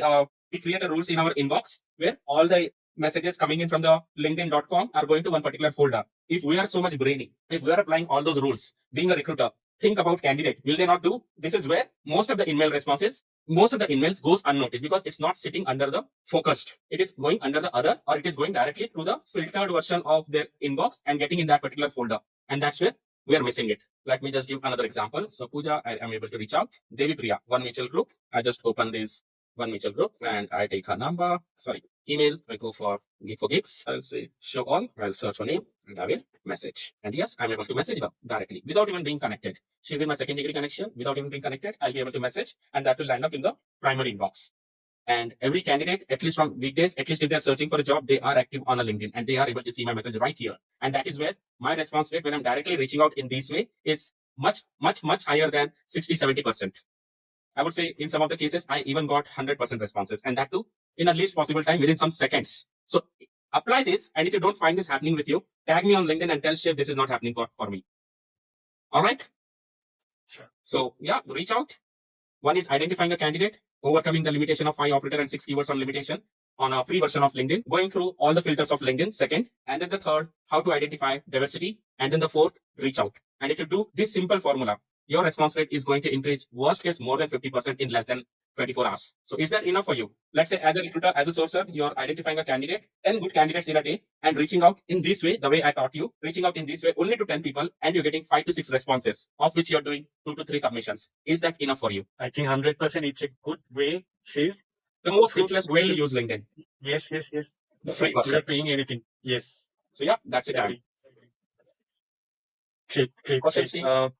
create a rules in our inbox where all the messages coming in from the linkedin.com are going to one particular folder. If we are so much brainy, if we are applying all those rules, being a recruiter, think about candidate. Will they not do? This is where most of the email responses, most of the emails goes unnoticed because it's not sitting under the focused. It is going under the other, or it is going directly through the filtered version of their inbox and getting in that particular folder. And that's where we are missing it. Let me just give another example. So Pooja, I am able to reach out. Devi Priya, one mutual group. I just open this one mutual group and I take her number. Sorry, email. I go for Geek for Gigs. I'll say show all. I'll search her name and I will message. And yes, I'm able to message her directly without even being connected. She's in my 2nd degree connection. Without even being connected, I'll be able to message, and that will land up in the primary inbox. And every candidate, at least from weekdays, at least if they're searching for a job, they are active on a LinkedIn and they are able to see my message right here. And that is where my response rate when I'm directly reaching out in this way is much higher than 60-70%. I would say in some of the cases, I even got 100% responses, and that too in the least possible time within some seconds. So apply this. And if you don't find this happening with you, tag me on LinkedIn and tell Shiv this is not happening for me. All right. Sure. So yeah, reach out. One is identifying a candidate, overcoming the limitation of 5 operator and 6 keywords on limitation on a free version of LinkedIn, going through all the filters of LinkedIn, second, and then the third, how to identify diversity, and then the fourth, reach out. And if you do this simple formula, your response rate is going to increase, worst case, more than 50% in less than 24 hours. So is that enough for you? Let's say as a recruiter, as a sourcer, you're identifying a candidate, 10 good candidates in a day, and reaching out in this way, the way I taught you, reaching out in this way only to 10 people, and you're getting 5 to 6 responses, of which you're doing 2 to 3 submissions. Is that enough for you? I think 100% it's a good way, Shiv. The most simplest way to use LinkedIn. Yes. The free Without version. paying anything. Yes. So yeah, that's it. Great.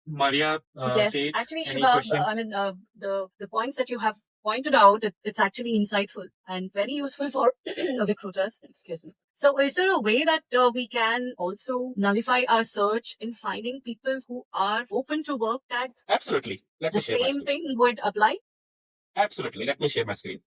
Maria, Yes, said, actually, any Shiva, question? the points that you have pointed out, it's actually insightful and very useful for recruiters. Excuse me. So is there a way that we can also nullify our search in finding people who are open to work that Absolutely. Let me the share my same screen. thing would apply? Absolutely. Let me share my screen.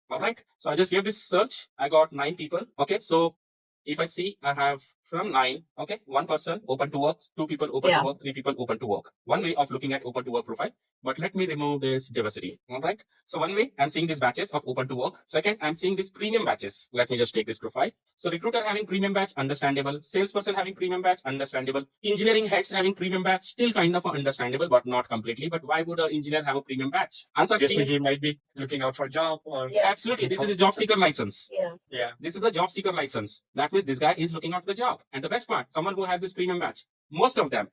All right. So I just gave this search. I got 9 people. Okay. So if I see, I have from 9, okay, one person open to work, two people open Yeah. to work, three people open to work. One way of looking at open to work profile, but let me remove this diversity. All right. So one way I'm seeing these batches of open to work. Second, I'm seeing these premium batches. Let me just take this profile. So recruiter having premium batch, understandable. Salesperson having premium batch, understandable. Engineering heads having premium batch, still kind of understandable, but not completely. But why would an engineer have a premium batch? Answer Obviously, he might be looking out for a job or Yeah. absolutely. This is a job seeker license. Yeah. This is a job seeker license. That means this guy is looking out for the job. And the best part, someone who has this premium batch, most of them,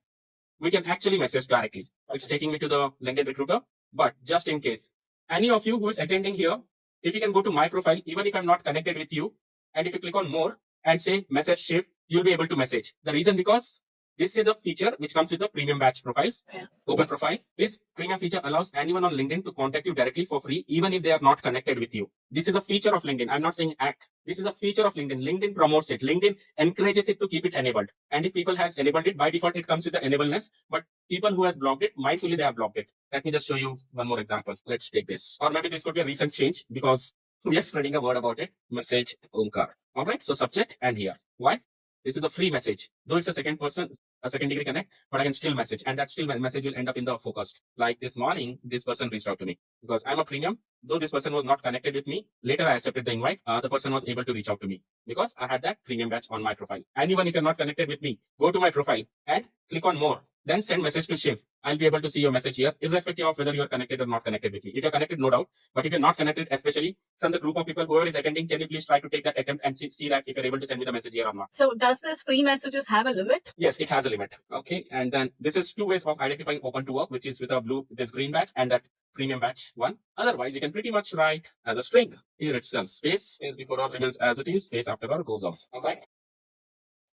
we can actually message directly. It's taking me to the LinkedIn recruiter. But just in case, any of you who is attending here, if you can go to my profile, even if I'm not connected with you, and if you click on more and say message shift, you'll be able to message. The reason because this is a feature which comes with the premium batch profiles, open profile. This premium feature allows anyone on LinkedIn to contact you directly for free, even if they are not connected with you. This is a feature of LinkedIn. I'm not saying act. This is a feature of LinkedIn. LinkedIn promotes it. LinkedIn encourages it to keep it enabled. And if people has enabled it, by default, it comes with the enableness. But people who has blocked it, mindfully, they have blocked it. Let me just show you one more example. Let's take this. Or maybe this could be a recent change because we are spreading a word about it. Message Omkar. All right. So subject and here. Why? This is a free message. Though it's a second person, a second degree connect, but I can still message. And that still message will end up in the focused. Like this morning, this person reached out to me because I'm a premium. Though this person was not connected with me, later I accepted the invite. The person was able to reach out to me because I had that premium badge on my profile. And even if you're not connected with me, go to my profile and click on more. Then send message to Shiv. I'll be able to see your message here, irrespective of whether you're connected or not connected with me. If you're connected, no doubt. But if you're not connected, especially from the group of people whoever is attending, can you please try to take that attempt and see that if you're able to send me the message here or not? So does this free messages have a limit? Yes, it has a limit. Okay. And then this is two ways of identifying open to work, which is with a blue, this green badge and that premium badge one. Otherwise, you can pretty much write as a string here itself. Space before or remains as it is, space after or goes off. Okay.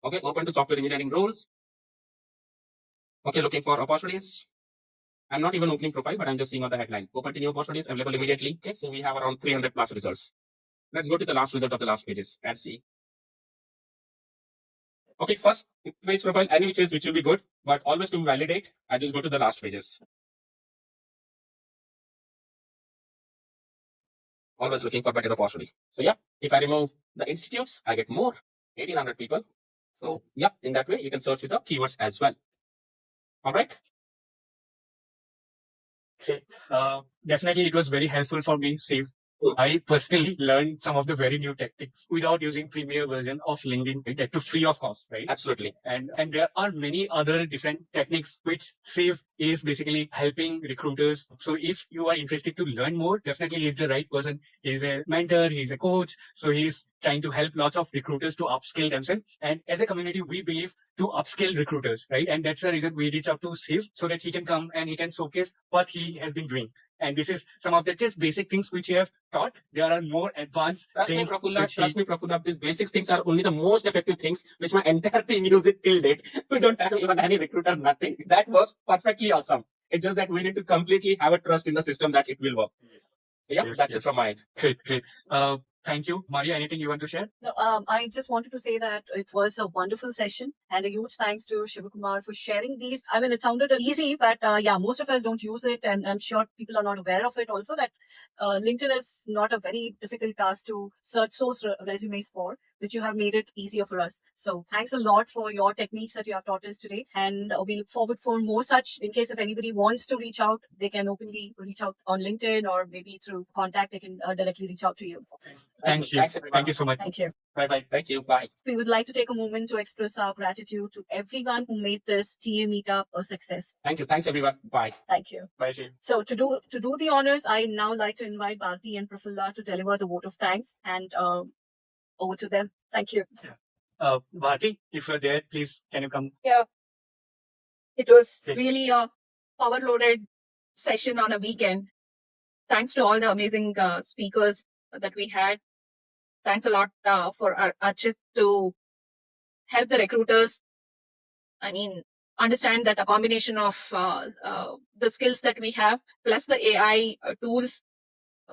Okay. Open to software engineering roles. Okay. Looking for opportunities. I'm not even opening profile, but I'm just seeing on the headline. Open to new opportunities available immediately. Okay. So we have around 300 plus results. Let's go to the last result of the last pages and see. Okay, first page profile, any which will be good, but always to validate, I just go to the last pages. Always looking for better opportunity. So yeah, if I remove the institutes, I get more, 1800 people. So yeah, in that way, you can search with the keywords as well. All right. Okay. Definitely, it was very helpful for me. Steve. I personally learned some of the very new tactics without using premium version of LinkedIn, right? That to free of cost, right? Absolutely. And there are many other different techniques which Save is basically helping recruiters. So if you are interested to learn more, definitely he's the right person. He's a mentor, he's a coach. So he's trying to help lots of recruiters to upskill themselves. And as a community, we believe to upskill recruiters, right? And that's the reason we reach out to Save so that he can come and he can showcase what he has been doing. And this is some of the just basic things which you have taught. There are more advanced things. Trust me, Prafulla, these basic things are only the most effective things which my entire team uses till date. We don't have even any recruiter, nothing. That works perfectly awesome. It's just that we need to completely have a trust in the system that it will work. So yeah, that's it from my end. Great. Thank you. Maria, anything you want to share? No, I just wanted to say that it was a wonderful session and a huge thanks to Shivkumar for sharing these. I mean, it sounded easy, but yeah, most of us don't use it, and I'm sure people are not aware of it also, that LinkedIn is not a very difficult task to source resumes for, which you have made it easier for us. So thanks a lot for your techniques that you have taught us today. And we look forward for more such. In case if anybody wants to reach out, they can openly reach out on LinkedIn or maybe through contact, they can directly reach out to you. Thanks, Thank you so much. Thank you. Bye-bye. Thank you. Bye. We would like to take a moment to express our gratitude to everyone who made this TA meetup a success. Thank you. Thanks, everyone. Bye. Thank you. Bye, Shiv. So to do the honors, I now like to invite Bharati and Prafulla to deliver the vote of thanks, and over to them. Thank you. Bharti, if you're there, please, can you come? Yeah. It was Okay. really a power loaded session on a weekend. Thanks to all the amazing speakers that we had. Thanks a lot for Archit to help the recruiters. I mean, understand that a combination of the skills that we have plus the AI tools,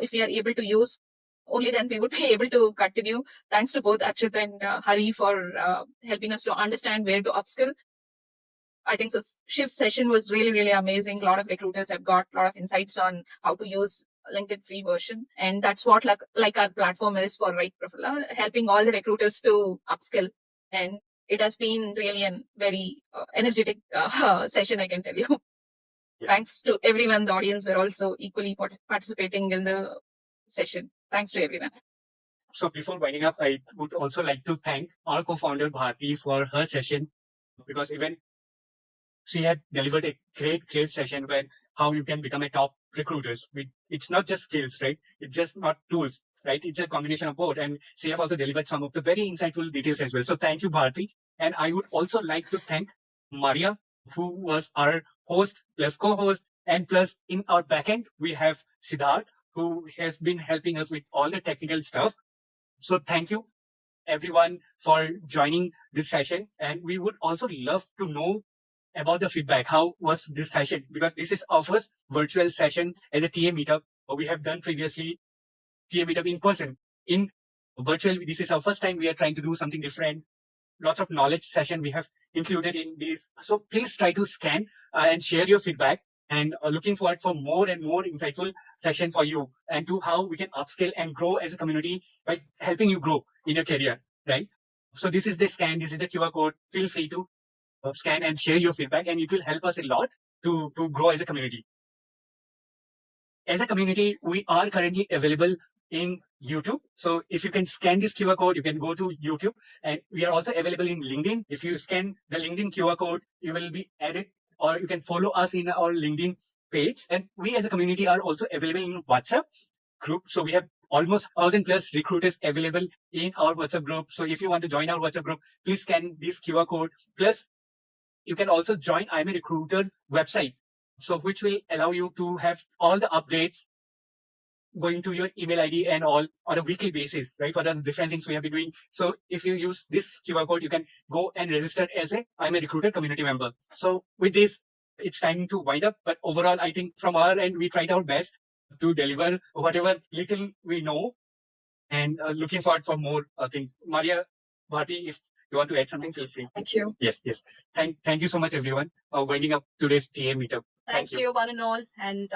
if we are able to use, only then we would be able to continue. Thanks to both Archit and Hari for helping us to understand where to upskill. I think so. Shiv's session was really, really amazing. A lot of recruiters have got a lot of insights on how to use LinkedIn free version. And that's what like our platform is for, right, Prafulla, helping all the recruiters to upskill. And It has been really a very energetic session, I can tell you. Yeah. Thanks to everyone. The audience were also equally participating in the session. Thanks to everyone. So before winding up, I would also like to thank our co-founder Bharti for her session, because even she had delivered a great session where how you can become a top recruiters. It's not just skills, right? It's just not tools, right? It's a combination of both. And she have also delivered some of the very insightful details as well. So thank you, Bharti. And I would also like to thank Maria, who was our host plus co-host, and plus in our backend, we have Siddharth, who has been helping us with all the technical stuff. So thank you everyone for joining this session. And we would also love to know about the feedback. How was this session? Because this is our first virtual session as a TA meetup. We have done previously TA meetup in person. In virtual, this is our first time we are trying to do something different. Lots of knowledge session we have included in these. So please try to scan and share your feedback, and looking forward for more and more insightful sessions for you, and to how we can upscale and grow as a community by helping you grow in your career, right? So this is the scan, this is the QR code. Feel free to scan and share your feedback, and it will help us a lot to grow as a community. As a community, we are currently available in YouTube. So if you can scan this QR code, you can go to YouTube, and we are also available in LinkedIn. If you scan the LinkedIn QR code, you will be added, or you can follow us in our LinkedIn page. And we as a community are also available in WhatsApp group. So we have almost 1,000 plus recruiters available in our WhatsApp group. So if you want to join our WhatsApp group, please scan this QR code. Plus, you can also join I'm a Recruiter website, so which will allow you to have all the updates going to your email ID and all on a weekly basis, right? For the different things we have been doing. So if you use this QR code, you can go and register as a I'm a Recruiter community member. So with this, it's time to wind up. But overall, I think from our end, we tried our best to deliver whatever little we know, and looking forward for more things. Maria, Bharti, if you want to add something, feel free. Thank you. Yes. Thank you so much, everyone, winding up today's TA meetup. Thank you, one and all. And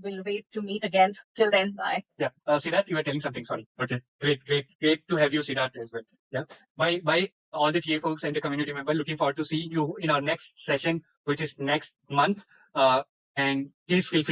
we'll wait to meet again. Till then, bye. Yeah. Siddharth, you were telling something. Sorry. Okay. Great to have you, Siddharth, as well. Yeah. Bye, all the TA folks and the community member. Looking forward to see you in our next session, which is next month. And please feel free